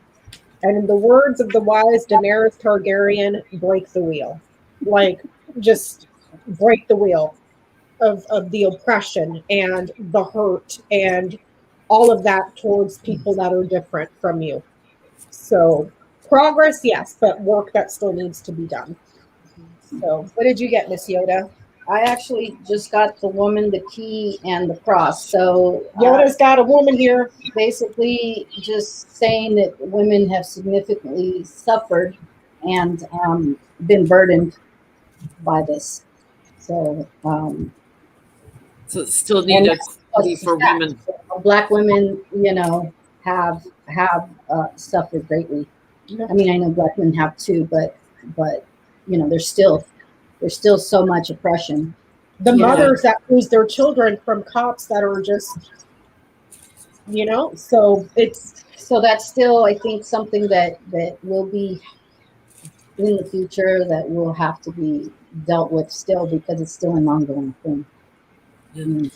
And in the words of the wise Daenerys Targaryen, break the wheel. Like, just break the wheel of the oppression and the hurt and all of that towards people that are different from you. So progress, yes, but work that still needs to be done. So what did you get, Miss Yoda? I actually just got the woman, the key, and the cross. So Yoda's got a woman here. basically just saying that women have significantly suffered and been burdened by this. So So still need equality for women. Black women, have suffered greatly. I mean, I know Black women have too, but there's still so much oppression. The mothers that lose their children from cops that are just, so that's still, I think, something that will be in the future that will have to be dealt with still, because it's still an ongoing thing. Yeah.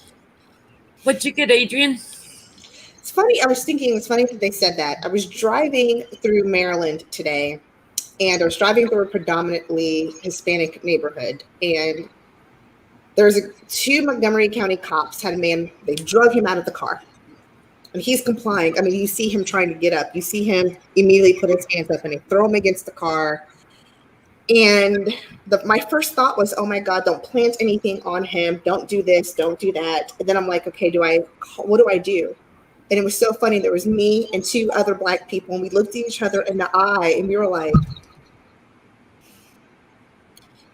What'd you get, Adrian? It's funny. I was thinking, it's funny that they said that. I was driving through Maryland today, and I was driving through a predominantly Hispanic neighborhood. And two Montgomery County cops had a man, they drug him out of the car. And he's complying. I mean, you see him trying to get up. You see him immediately put his hands up and they throw him against the car. And my first thought was, oh my God, don't plant anything on him. Don't do this. Don't do that. And then I'm like, okay, what do I do? And it was so funny. There was me and two other Black people, and we looked at each other in the eye, and we were like,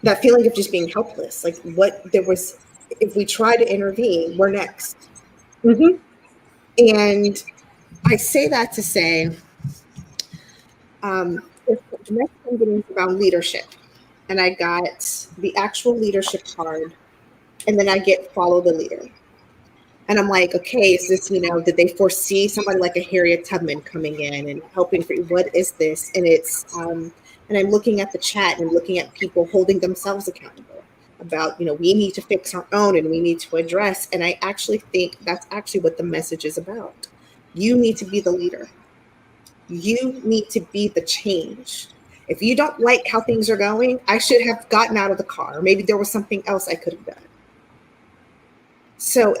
that feeling of just being helpless. Like if we try to intervene, we're next. Mm-hmm. And I say that to say, the next thing is about leadership. And I got the actual leadership card, and then I get follow the leader. And I'm like, okay, is this, did they foresee somebody like a Harriet Tubman coming in and helping? What is this? And it's, and I'm looking at the chat and looking at people holding themselves accountable about, we need to fix our own and we need to address. And I actually think that's actually what the message is about. You need to be the leader. You need to be the change. If you don't like how things are going, I should have gotten out of the car. Or maybe there was something else I could have done. So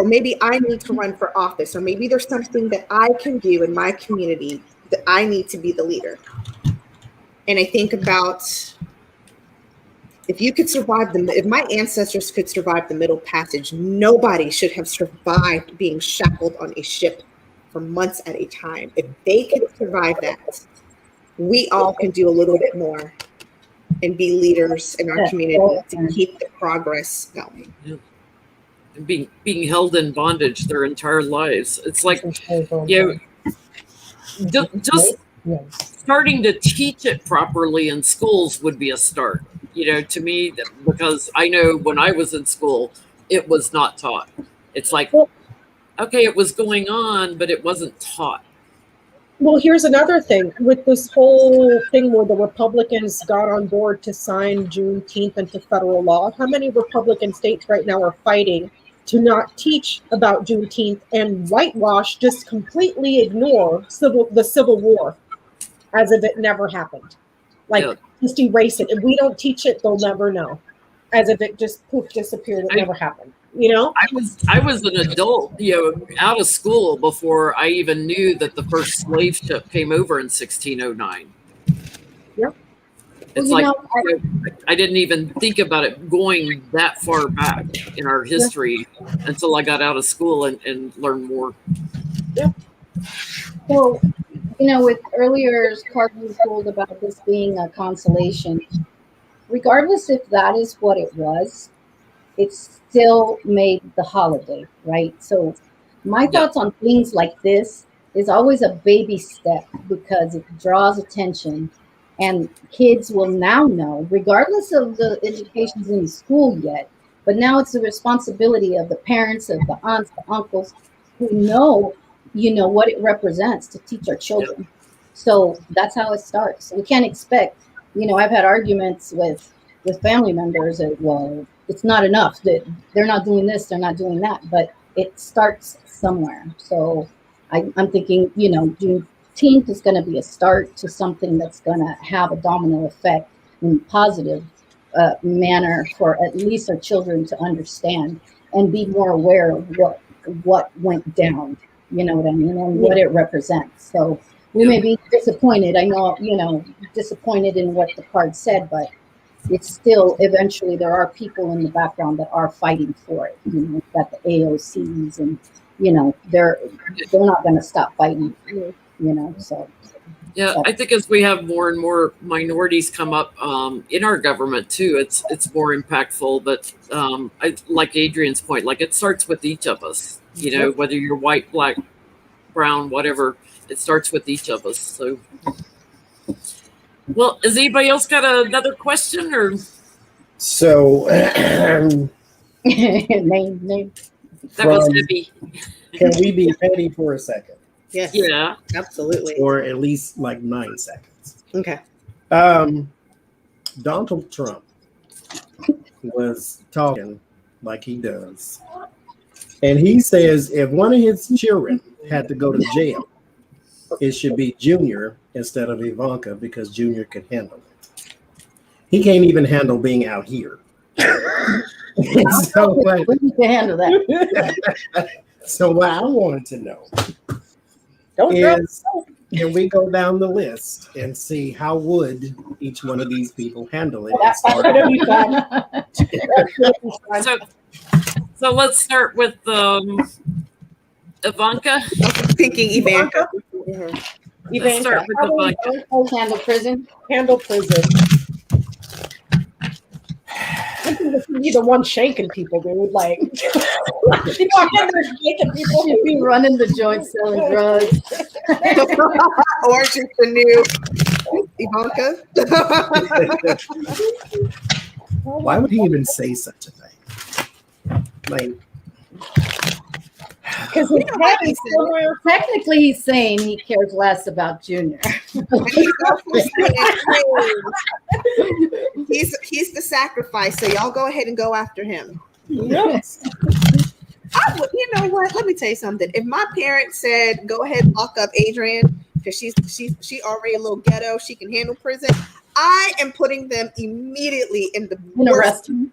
maybe I need to run for office, or maybe there's something that I can do in my community that I need to be the leader. And I think about if my ancestors could survive the Middle Passage, nobody should have survived being shackled on a ship for months at a time. If they could survive that, we all can do a little bit more and be leaders in our community to keep the progress going. Yeah. Being held in bondage their entire lives. It's like, just starting to teach it properly in schools would be a start, to me, because I know when I was in school, it was not taught. It's like, okay, it was going on, but it wasn't taught. Well, here's another thing with this whole thing where the Republicans got on board to sign Juneteenth into federal law. How many Republican states right now are fighting to not teach about Juneteenth and whitewash, just completely ignore the Civil War as if it never happened? Just erase it. If we don't teach it, they'll never know. As if it just disappeared. It never happened. I was an adult, out of school before I even knew that the first slave ship came over in 1609. Yeah. It's I didn't even think about it going that far back in our history until I got out of school and learned more. Yeah. Well, with earlier cards we pulled about this being a consolation, regardless if that is what it was, it still made the holiday, right? So my thoughts on things like this is always a baby step because it draws attention. And kids will now know, regardless of the education's in the school yet, but now it's the responsibility of the parents, of the aunts, the uncles, who know, what it represents to teach our children. Yep. So that's how it starts. We can't expect, I've had arguments with family members that, well, it's not enough, that they're not doing this, they're not doing that, but it starts somewhere. So I'm thinking, Juneteenth is going to be a start to something that's going to have a domino effect in a positive manner for at least our children to understand and be more aware of what went down, you know what I mean, and what it represents. So we may be disappointed. I know, disappointed in what the card said, but it's still eventually there are people in the background that are fighting for it. We've got the AOCs and, they're not going to stop fighting. So I think as we have more and more minorities come up in our government too, it's more impactful. But I like Adrian's point, like it starts with each of us, whether you're white, black, brown, whatever, it starts with each of us. So, well, has anybody else got another question or? So, name. That was heavy. Can we be petty for a second? Yes. Yeah. Absolutely. Or at least like 9 seconds. Okay. Donald Trump was talking like he does. And he says if one of his children had to go to jail, it should be Junior instead of Ivanka because Junior could handle it. He can't even handle being out here. So, what, We need to handle that. so what I wanted to know Don't drop is, can we go down the list and see how would each one of these people handle it? And That's start- gonna be fun. So let's start with Ivanka. Thinking Ivanka. Let's start with How do we Ivanka. Handle prison. handle prison? I think this would be the one shanking people, dude. Like, you walk in there shanking people. She'd be running the joint selling drugs. Or just the new Ivanka. Why would he even say such a thing? Like, Because his head is somewhere. Technically, he's saying he cares less about Junior. He's the sacrifice, so y'all go ahead and go after him. Yes. You know what? Let me tell you something. If my parents said, "Go ahead and lock up Adrian because she already a little ghetto, she can handle prison," I am putting them immediately in the Arrest him.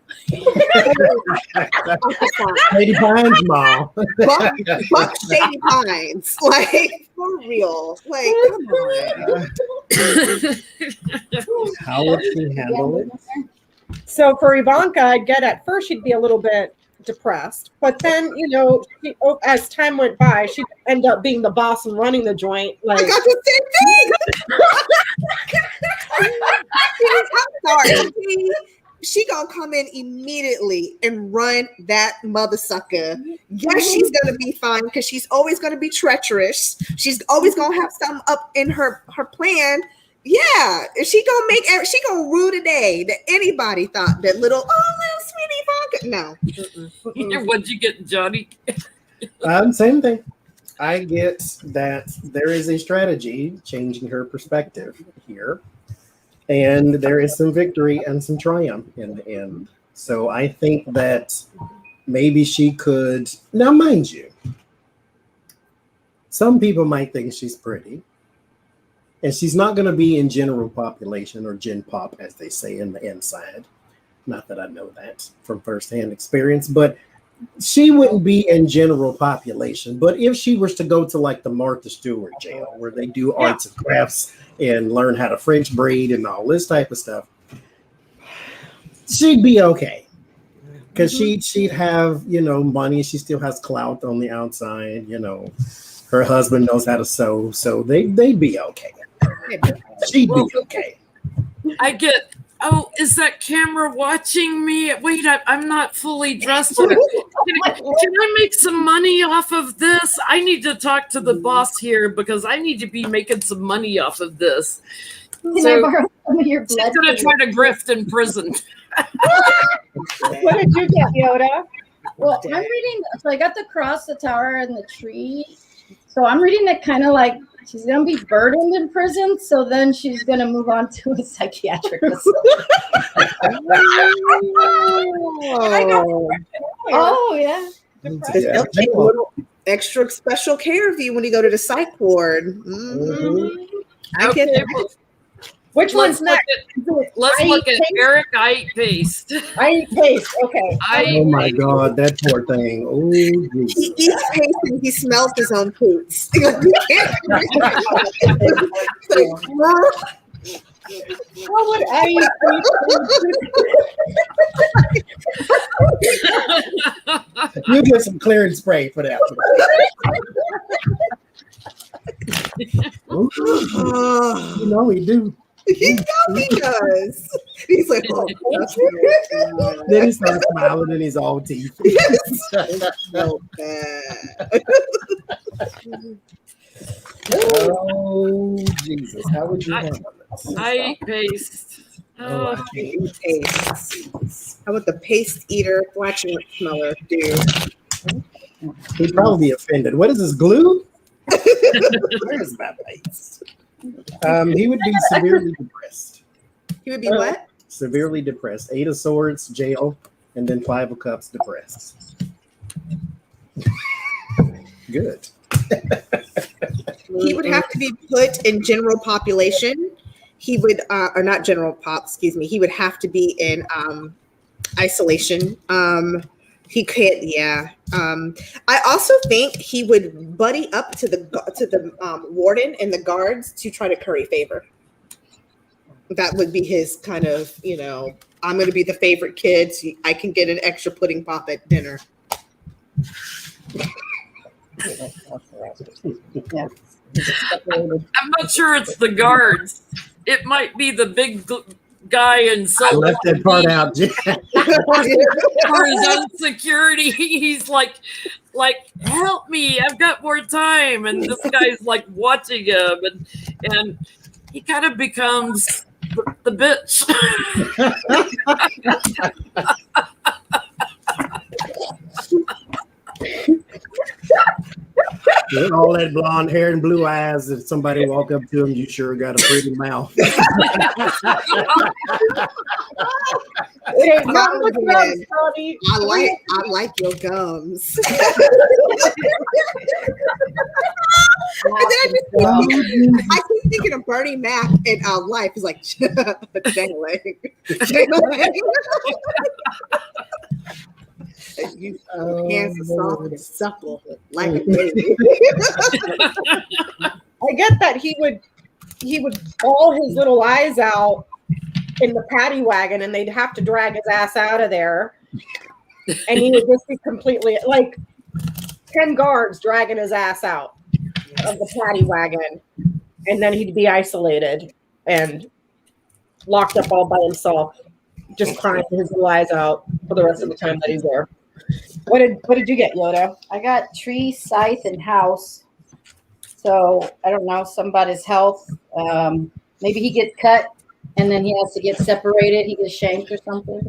Lady Pines Mall. Buck Shady Pines, like for real. Like, come on. How would she handle it? So for Ivanka, I get at first she'd be a little bit depressed, but then as time went by, she'd end up being the boss and running the joint. I Like, got the same thing. I'm sorry. She gonna come in immediately and run that mother sucker. Yes, she's gonna be fine because she's always gonna be treacherous. She's always gonna have something up in her plan. Yeah, she gonna rue the day that anybody thought that little sweetie Ivanka. No. What'd you get, Johnny? Same thing. I get that there is a strategy changing her perspective here, and there is some victory and some triumph in the end. So I think that maybe she could. Now, mind you, some people might think she's pretty, and she's not going to be in general population or gen pop, as they say in the inside. Not that I know that from firsthand experience, but she wouldn't be in general population. But if she was to go to like the Martha Stewart jail, where they do arts and crafts and learn how to French braid and all this type of stuff, she'd be okay. Because she'd have, money. She still has clout on the outside. Her husband knows how to sew, so they'd be okay. She'd be okay. I get. Oh, is that camera watching me? Wait, I'm not fully dressed yet. Can I make some money off of this? I need to talk to the boss here because I need to be making some money off of this. Can I borrow some of your She's blood? going to try to grift in prison. what did you get, Yoda? Well, I'm reading. So I got the cross, the tower, and the tree. So I'm reading it kind of like she's going to be burdened in prison. So then she's going to move on to a psychiatric facility. Oh, yeah. They'll take a little extra special care of you when you go to the psych ward. I get Okay, that. well, Which one's next? let's look at Eric. I eat paste. I eat paste. Okay. Oh my God, that poor thing. Oh, He Jesus. eats paste and he smells his own poops. How would I eat paste? You get some clearance spray for that. We do. He does. He's like, oh, Then he starts smiling and he's all teeth. so bad. Oh, Jesus. How would you handle this? I eat paste. Oh, I can't. Paste. How about the paste eater flatulent smeller dude? He'd probably be offended. What is this, glue? Where is that paste? He would be severely depressed. He would be what? Severely depressed. 8 of Swords, jail, and then 5 of Cups, depressed. Good. He would have to be put in general population. He would, or not general pop, excuse me. He would have to be in isolation. He can't. Yeah. I also think he would buddy up to the warden and the guards to try to curry favor. That would be his kind of, I'm going to be the favorite kid, so I can get an extra pudding pop at dinner. I'm not sure it's the guards. It might be the big guy in I left that part out. for his own security. He's like, help me! I've got more time. And this guy's like watching him, and he kind of becomes the bitch. With all that blonde hair and blue eyes, if somebody walk up to him, you sure got a pretty mouth. I like your gums. I keep thinking of Bernie Mac in Life. He's like, dang-a-leg. Hands are soft and supple like a baby. I get that he would bawl his little eyes out in the paddy wagon, and they'd have to drag his ass out of there, and he would just be completely like 10 guards dragging his ass out of the paddy wagon, and then he'd be isolated and locked up all by himself, just crying his little eyes out for the rest of the time that he's there. What did you get, Yoda? I got tree, scythe, and house. So I don't know, somebody's health. Maybe he gets cut and then he has to get separated. He gets shanked or something.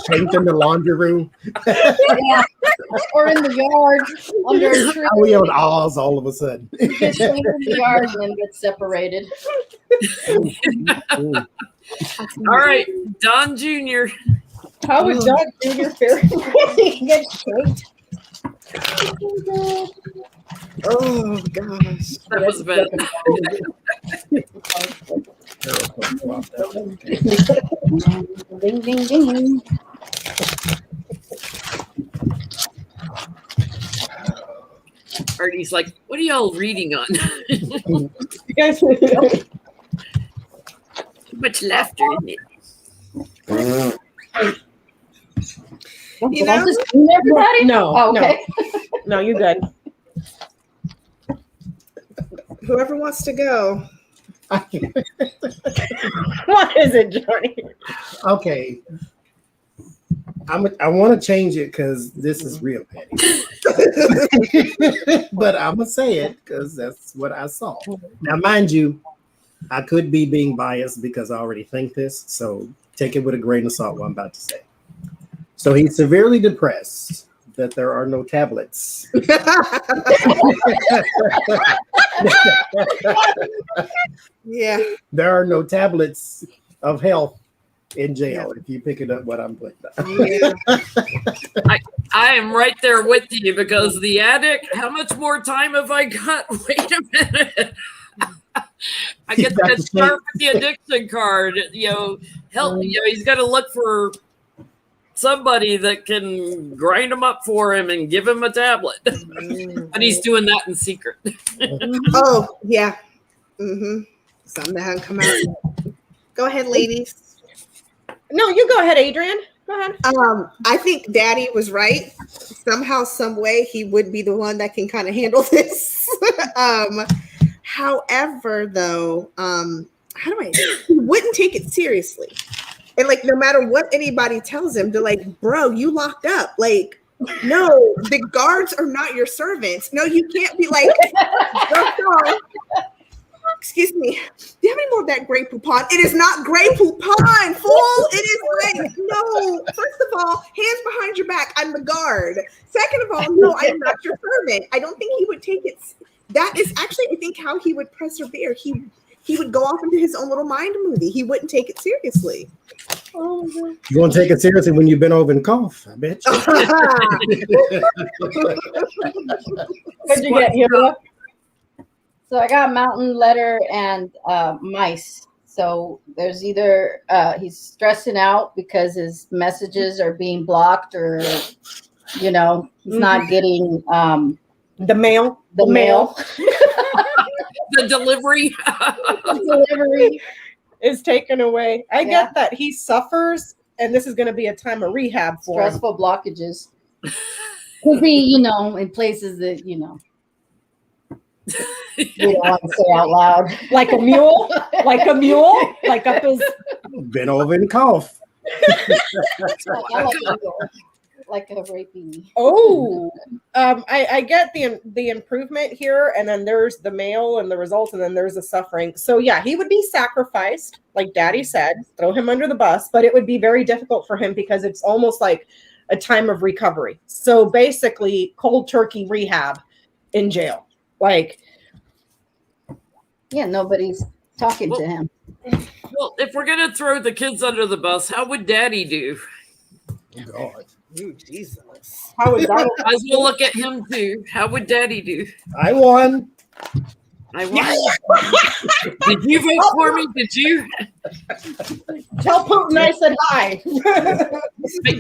Shanked in the laundry room. Yeah. Or in the yard under a tree. We on Oz all of a sudden. He gets shanked in the yard and then gets separated. Ooh. All right, Don Jr. How was John Jr. faring? He gets shanked. Oh gosh, That was bad. Ding, ding, ding. Artie's like, what are y'all reading on? You guys, Too much laughter in it. You know? Everybody? no, Oh, okay. no, you're good. Whoever wants to go. What is it, Johnny? Okay. I want to change it because this is real petty. But I'm going to say it because that's what I saw. Now, mind you, I could be being biased because I already think this. So take it with a grain of salt what I'm about to say. So he's severely depressed that there are no tablets. Yeah. There are no tablets of health in jail, if you pick it up what I'm putting down. Yeah. I am right there with you because the addict, how much more time have I got? Wait a minute. I get to start with the addiction card. Help. He's got to look for somebody that can grind him up for him and give him a tablet. But he's doing that in secret. Oh, yeah. Mm-hmm. Something that hasn't come out. Go ahead, ladies. No, you go ahead, Adrian. Go ahead. I think Daddy was right. Somehow, some way, he would be the one that can kind of handle this. However, though, he wouldn't take it seriously. And like, no matter what anybody tells him, they're like, bro, you locked up. Like, no, the guards are not your servants. No, you can't be like, excuse me, do you have any more of that Grey Poupon? It is not Grey Poupon, fool. It is like, no, first of all, hands behind your back. I'm the guard. Second of all, no, I'm not your servant. I don't think he would take it. That is actually, I think, how he would persevere. He would go off into his own little mind movie. He wouldn't take it seriously. You won't take it seriously when you bend over and cough, I bet you. What'd you get, Yoda? So I got mountain, letter, and mice. So there's either he's stressing out because his messages are being blocked, or he's not getting The mail. the mail. The delivery. Delivery. Is taken away. I Yeah. get that he suffers, and this is going to be a time of rehab for him. Stressful blockages. Could be, in places that, you don't want to say out loud. Like a mule, like up his. Been over and cough. I like a raping. Oh, I get the improvement here, and then there's the mail and the results, and then there's the suffering. So yeah, he would be sacrificed, like Daddy said, throw him under the bus, but it would be very difficult for him because it's almost like a time of recovery. So basically, cold turkey rehab in jail. Like, Yeah, nobody's talking to him. Well, if we're gonna throw the kids under the bus, how would Daddy do? God. Ooh, Jesus. how is that? Might as well look at him too. How would Daddy do? I won. I won. Did you vote for me? Did you Tell Putin I said hi.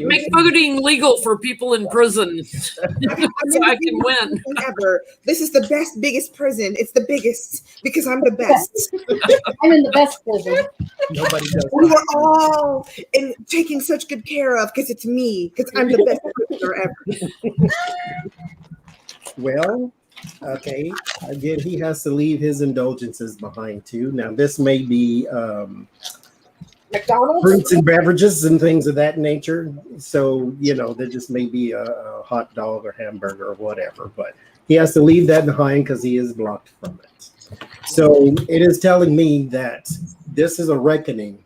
make voting legal for people in prison so I can win? Ever. This is the best, biggest prison. It's the biggest because I'm the best. I'm in the best prison. Nobody does We that. were all taken such good care of because it's me, because I'm the best prisoner ever. Well, okay. Again, he has to leave his indulgences behind too. Now, this may be McDonald's. fruits and beverages and things of that nature. So, there just may be a hot dog or hamburger or whatever, but he has to leave that behind because he is blocked from it. So it is telling me that this is a reckoning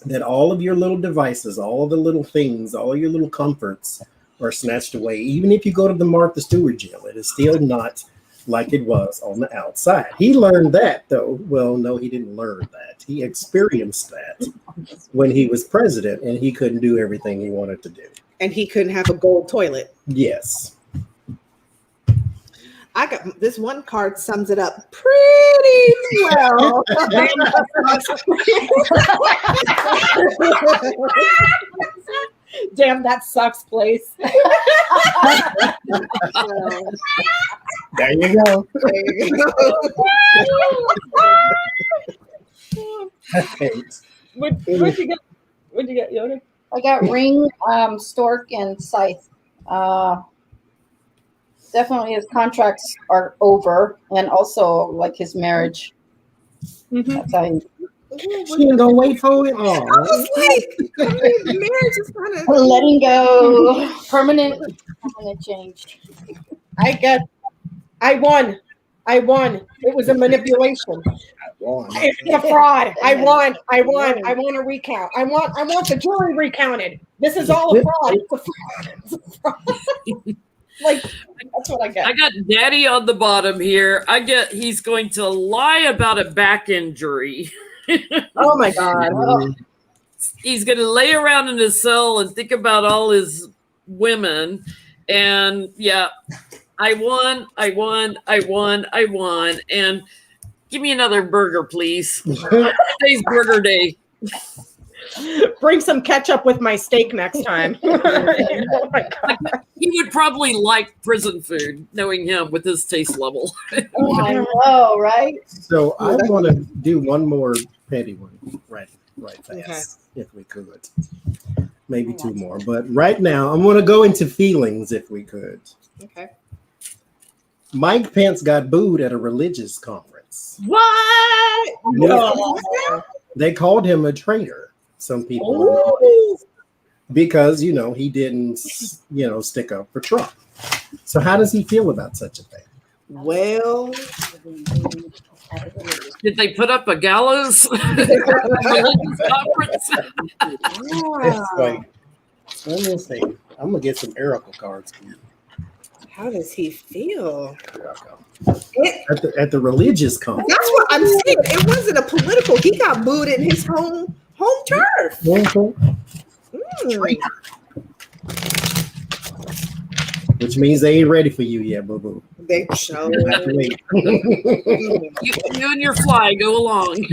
that all of your little devices, all of the little things, all your little comforts are snatched away. Even if you go to the Martha Stewart jail, it is still not like it was on the outside. He learned that, though. Well, no, he didn't learn that. He experienced that when he was president, and he couldn't do everything he wanted to do. And he couldn't have a gold toilet. Yes. I got this one card sums it up pretty well. Damn, that sucks, place. There you go. There you go. Okay. What'd you get? What'd you get, Yoda? I got ring, stork, and scythe. Definitely his contracts are over, and also like his marriage. That's how he, She didn't go wait for it. I was like, marriage is kind of letting go, permanent change. I won. It was a manipulation. It's a fraud. I won a recount. I want the jury recounted. This is all a fraud. It's a fraud. Like, that's what I get. I got Daddy on the bottom here. He's going to lie about a back injury. Oh my God. He's going to lay around in his cell and think about all his women. And yeah, I won. And give me another burger, please. Today's burger day. Bring some ketchup with my steak next time. Oh my God. He would probably like prison food, knowing him with his taste level. Oh, I know, right? So I want to do one more petty one right fast, if we could. Maybe two more. But right now, I'm going to go into feelings, if we could. okay. Mike Pence got booed at a religious conference. What? No. They called him a traitor. Some people, Ooh. because he didn't, stick up for Trump. So how does he feel about such a thing? Well, Did they put up a gallows? Religious conference? It's like, let me see. I'm gonna get some Oracle cards for you. how does he feel? Here I go. At the religious conference. That's what I'm saying. It wasn't a political. He got booed in his home turf. Which means they ain't ready for you yet, boo boo. They show. Wait. You and your fly go along.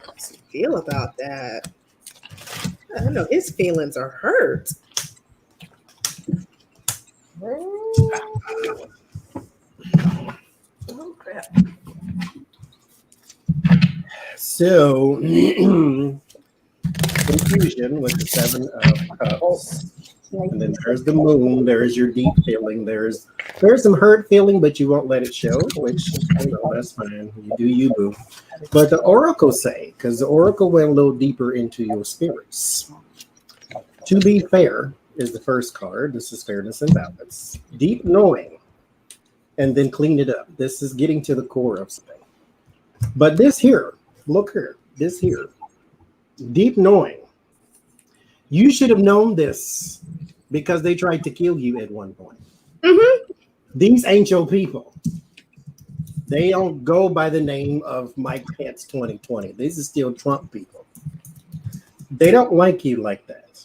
What's he feel about that? I don't know. His feelings are hurt. Oh crap. So, confusion with the 7 of Cups. And then there's the Moon. There's your deep feeling. There's some hurt feeling, but you won't let it show, which, that's fine. You do you, boo. But the Oracle say, because the Oracle went a little deeper into your spirits. To be fair is the first card. This is fairness and balance. Deep knowing, and then clean it up. This is getting to the core of something. But this here, look here, this here, deep knowing. You should have known this because they tried to kill you at one point. Mm-hmm. These ain't your people. They don't go by the name of Mike Pence 2020. These are still Trump people. They don't like you like that.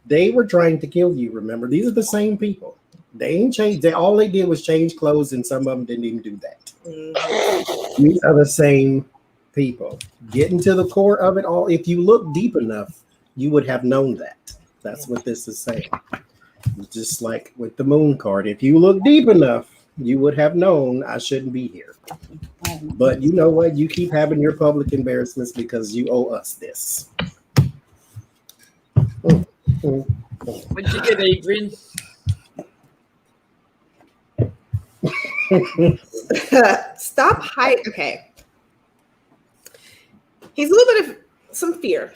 They were trying to kill you, remember? These are the same people. They ain't changed. All they did was change clothes, and some of them didn't even do that. Mm-hmm. These are the same people. Getting to the core of it all. If you look deep enough, you would have known that. That's what this is saying. Just like with the Moon card. If you look deep enough, you would have known I shouldn't be here. But you know what? You keep having your public embarrassments because you owe us this. What'd you get, Adrian? Stop hiding. Okay. He's a little bit of some fear.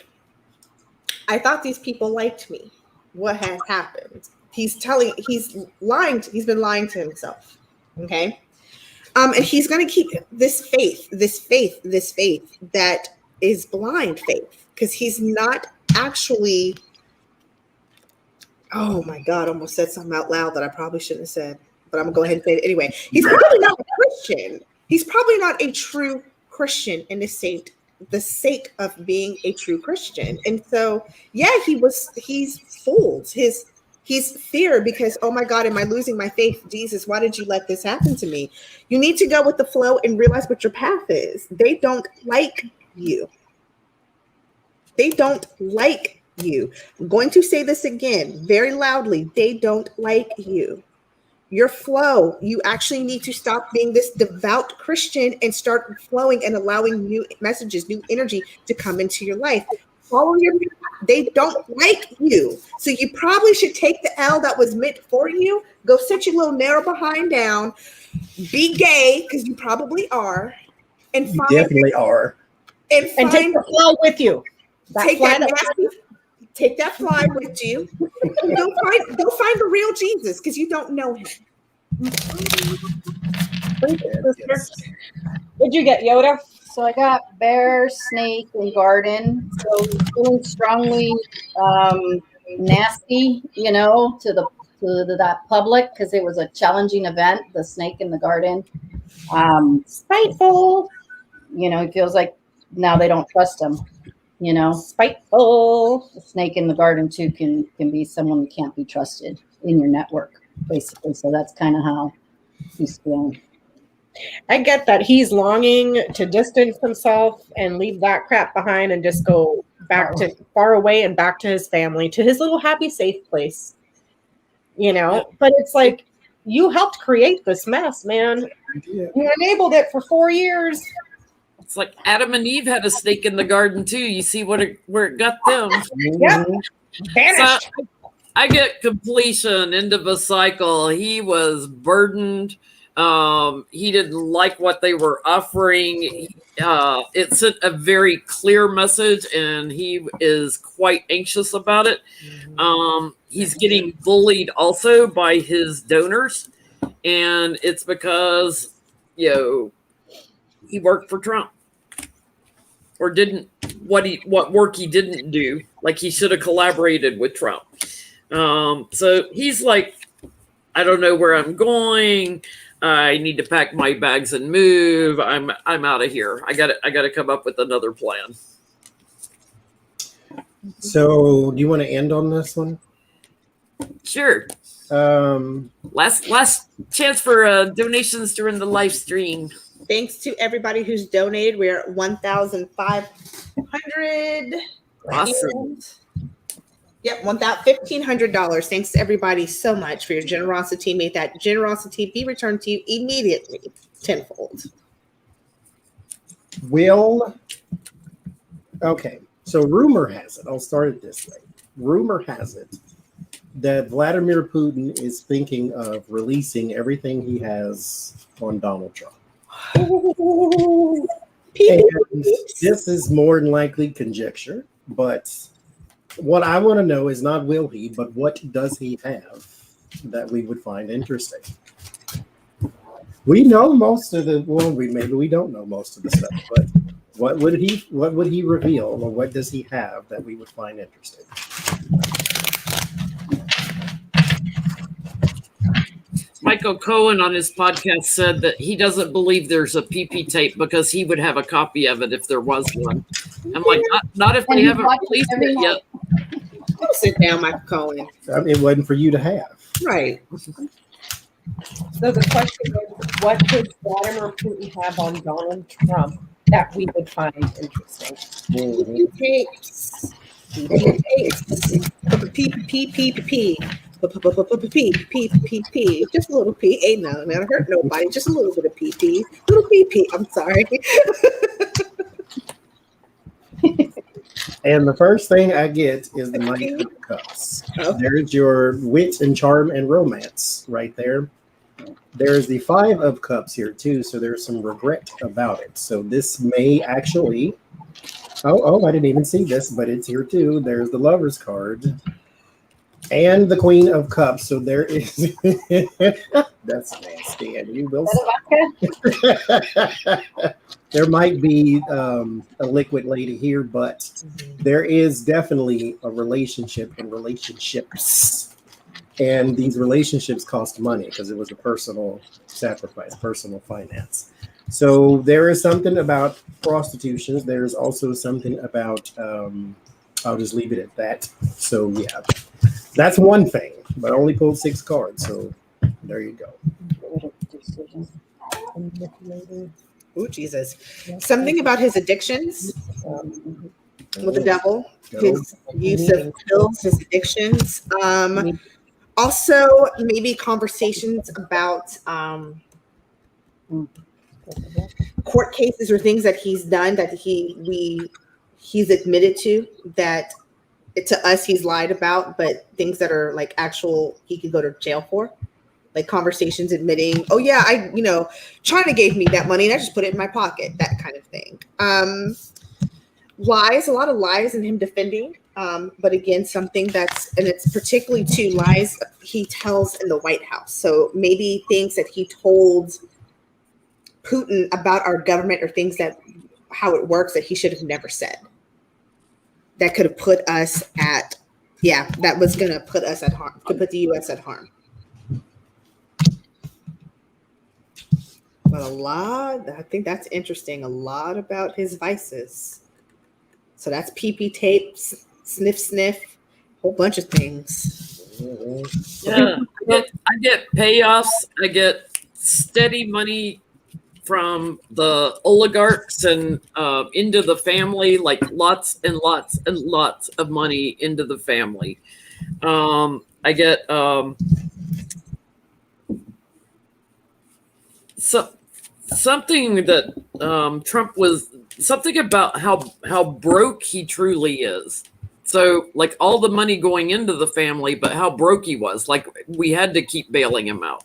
I thought these people liked me. What has happened? He's lying. He's been lying to himself. Okay. And he's going to keep this faith that is blind faith, because he's not actually. Oh my God, I almost said something out loud that I probably shouldn't have said, but I'm gonna go ahead and say it anyway. He's probably not a Christian. He's probably not a true Christian in the sake of being a true Christian. And so, yeah, he's fooled. He's feared because, oh my God, am I losing my faith? Jesus, why did you let this happen to me? You need to go with the flow and realize what your path is. They don't like you. They don't like you. I'm going to say this again very loudly. They don't like you. Your flow, you actually need to stop being this devout Christian and start flowing and allowing new messages, new energy to come into your life. Follow your path. They don't like you. So you probably should take the L that was meant for you. Go sit your little narrow behind down. Be gay, because you probably are. And You definitely are. And take the flow with you. Take that fly with you. Go find the real Jesus, because you don't know him. What'd you get, Yoda? So I got bear, snake, and garden. So feeling strongly nasty, to that public, because it was a challenging event. The snake in the garden, spiteful. It feels like now they don't trust him. Spiteful. The snake in the garden too can be someone who can't be trusted in your network, basically. So that's kind of how he's feeling. I get that he's longing to distance himself and leave that crap behind and just go back to far away and back to his family, to his little happy, safe place. But it's like, you helped create this mess, man. You enabled it for 4 years. It's like Adam and Eve had a snake in the garden too. You see where it got them. Yep. Vanished. So I get completion, end of a cycle. He was burdened. He didn't like what they were offering. It sent a very clear message, and he is quite anxious about it. He's getting bullied also by his donors, and it's because he worked for Trump, or didn't what work he didn't do, like he should have collaborated with Trump. So he's like, I don't know where I'm going. I need to pack my bags and move. I'm out of here. I got to come up with another plan. So, do you want to end on this one? Sure. Last chance for donations during the live stream. Thanks to everybody who's donated. We're at 1,500. Awesome. Yep, $1,500. Thanks to everybody so much for your generosity. May that generosity be returned to you immediately, tenfold. Okay, so rumor has it, I'll start it this way. Rumor has it that Vladimir Putin is thinking of releasing everything he has on Donald Trump. And this is more than likely conjecture, but what I want to know is not will he, but what does he have that we would find interesting? We know most of the, well, maybe we don't know most of the stuff, but what would he reveal, or what does he have that we would find interesting? Michael Cohen on his podcast said that he doesn't believe there's a PP tape because he would have a copy of it if there was one. I'm like, not if they haven't released it yet. Don't sit down, Michael Cohen. It wasn't for you to have. Right. So the question is, what does Vladimir Putin have on Donald Trump that we would find interesting? Tapes. P. Just a little P. Ain't not hurt nobody. Just a little bit of PP. Little PP. I'm sorry. And the first thing I get is the Knight of Cups. There's your wit and charm and romance right there. There's the Five of Cups here too, so there's some regret about it. So this may actually, oh, I didn't even see this, but it's here too. There's the Lover's card and the Queen of Cups. So there is, that's nasty, and you will. There might be a liquid lady here, but there is definitely a relationship and relationships. And these relationships cost money because it was a personal sacrifice, personal finance. So there is something about prostitutions. There's also something about, I'll just leave it at that. So yeah, that's one thing, but I only pulled 6 cards. So there you go. Oh, Jesus. Something about his addictions with the devil, his use of pills, his addictions. Also, maybe conversations about court cases or things that he's done that he's admitted to that to us he's lied about, but things that are like actual he could go to jail for. Like conversations admitting, oh yeah, China gave me that money and I just put it in my pocket, that kind of thing. Lies, a lot of lies in him defending. But again, something and it's particularly to lies he tells in the White House. So maybe things that he told Putin about our government or things that how it works that he should have never said. That could have put us at, that was going to put us at harm, to put the U.S. at harm. But I think that's interesting. A lot about his vices. So that's PP tapes, sniff, whole bunch of things. Yeah, I get payoffs. I get steady money from the oligarchs and into the family, like lots and lots and lots of money into the family. I get something that Trump was something about how broke he truly is. So like all the money going into the family, but how broke he was. Like we had to keep bailing him out.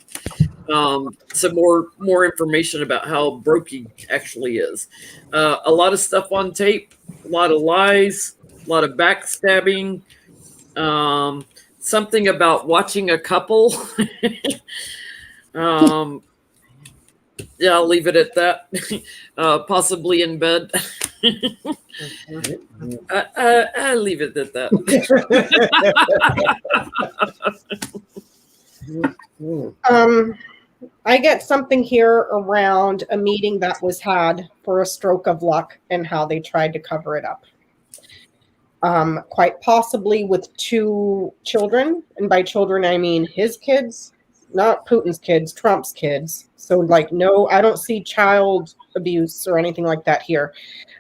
Some more information about how broke he actually is. A lot of stuff on tape, a lot of lies, a lot of backstabbing. Something about watching a couple. Yeah, I'll leave it at that. Possibly in bed. I'll leave it at that. I get something here around a meeting that was had for a stroke of luck and how they tried to cover it up. quite possibly with 2 children. And by children, I mean his kids, not Putin's kids, Trump's kids. So like, no, I don't see child abuse or anything like that here.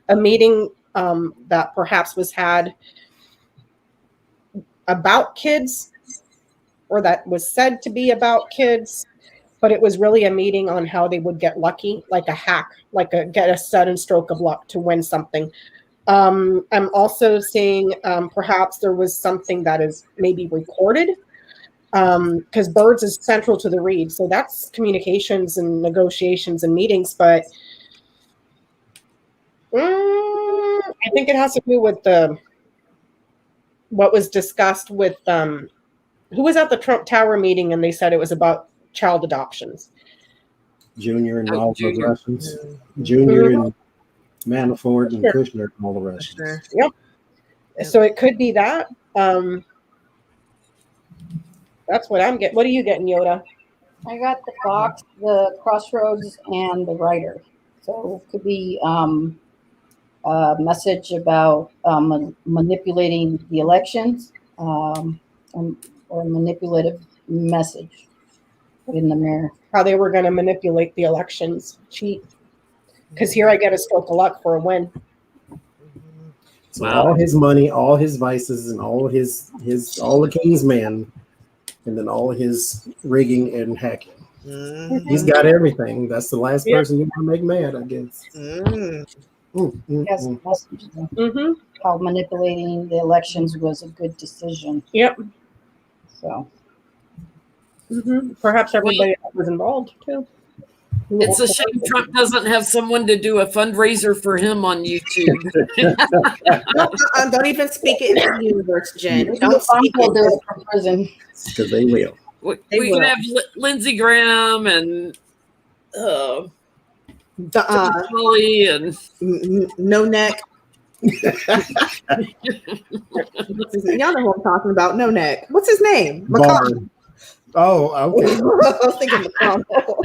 A meeting that perhaps was had about kids, or that was said to be about kids, but it was really a meeting on how they would get lucky, like a hack, get a sudden stroke of luck to win something. I'm also seeing perhaps there was something that is maybe recorded, because birds is central to the read. So that's communications and negotiations and meetings. But I think it has to do with what was discussed with who was at the Trump Tower meeting, and they said it was about child adoptions. Junior and all the Russians. Junior and Manafort and Kushner and all the Russians. Yep. So it could be that. That's what I'm getting. What are you getting, Yoda? I got the Fox, the Crossroads, and the Writer. So it could be a message about manipulating the elections, or a manipulative message in the mirror. How they were going to manipulate the elections, cheat. Because here I get a stroke of luck for a win. So all his money, all his vices, and all all the king's men, and then all his rigging and hacking. Mm-hmm. He's got everything. That's the last person you want to make mad, I guess. Yes, how manipulating the elections was a good decision. Yep. So perhaps everybody was involved too. It's a shame Trump doesn't have someone to do a fundraiser for him on YouTube. Don't even speak it into the universe, Jen. Don't speak it from prison. Because they will. We can have Lindsey Graham and Holly and No Neck. Y'all know who I'm talking about. No Neck. What's his name? McConnell. Oh, okay. I was thinking McConnell.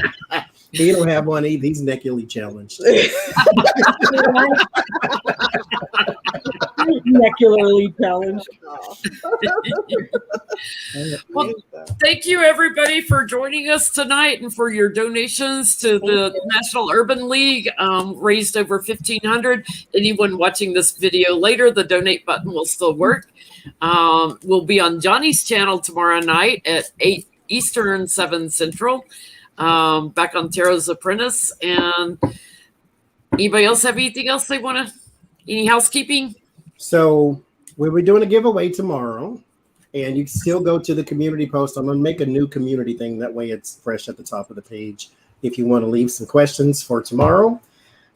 He don't have one either. He's neckily challenged. Necularly challenged. Well, thank you everybody for joining us tonight and for your donations to the National Urban League. Raised over $1,500. Anyone watching this video later, the donate button will still work. We'll be on Johnny's channel tomorrow night at 8 Eastern, 7 Central. Back on Tarot's Apprentice. And anybody else have anything else they want to, any housekeeping? So we'll be doing a giveaway tomorrow, and you can still go to the community post. I'm going to make a new community thing. That way it's fresh at the top of the page. If you want to leave some questions for tomorrow.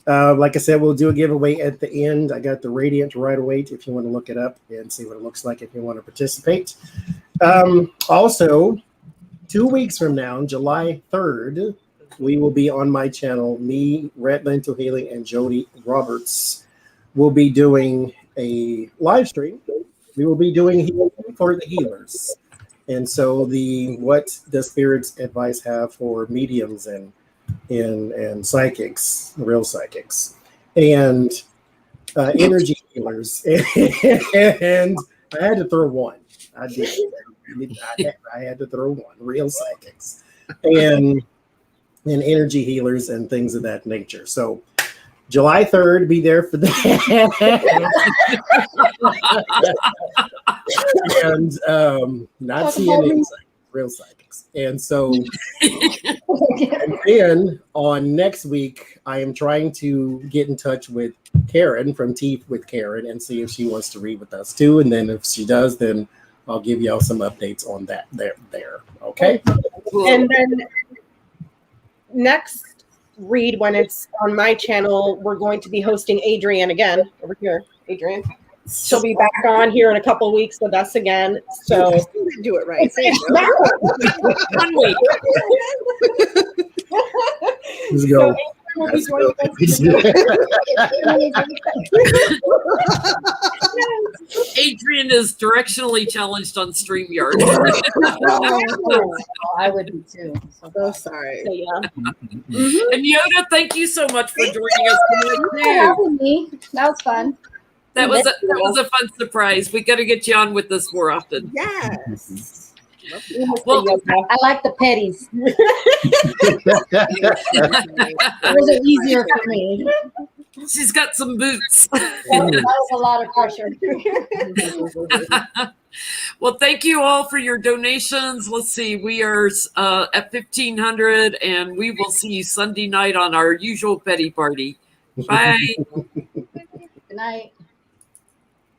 Like I said, we'll do a giveaway at the end. I got the Radiant Right Away if you want to look it up and see what it looks like if you want to participate. Also, 2 weeks from now, July 3rd, we will be on my channel. Me, Red Mental Healing, and Jody Roberts will be doing a live stream. We will be doing healing for the healers. And so what does spirits advice have for mediums and psychics, real psychics, and energy healers. And I had to throw one. I did. I had to throw one. Real psychics and energy healers and things of that nature. So July 3rd, be there for that. And not CNN psychics, real psychics. And so and then on next week, I am trying to get in touch with Karen from Tea with Karen and see if she wants to read with us too. And then if she does, then I'll give y'all some updates on that there. Okay. And then next read, when it's on my channel, we're going to be hosting Adrienne again over here. Adrienne. She'll be back on here in a couple of weeks with us again. So do it right. One week. Let's go. Adrienne is directionally challenged on StreamYard. I would be too. So sorry. So, yeah. And Yoda, thank you so much for joining us tonight. Thank you for having me. That was fun. That was a fun surprise. We got to get you on with this more often. Yes. Well, I like the petties. Those are easier for me. she's got some boots. That was a lot of pressure. Well, thank you all for your donations. Let's see, we are at 1,500, and we will see you Sunday night on our usual petty party. Bye. Good night.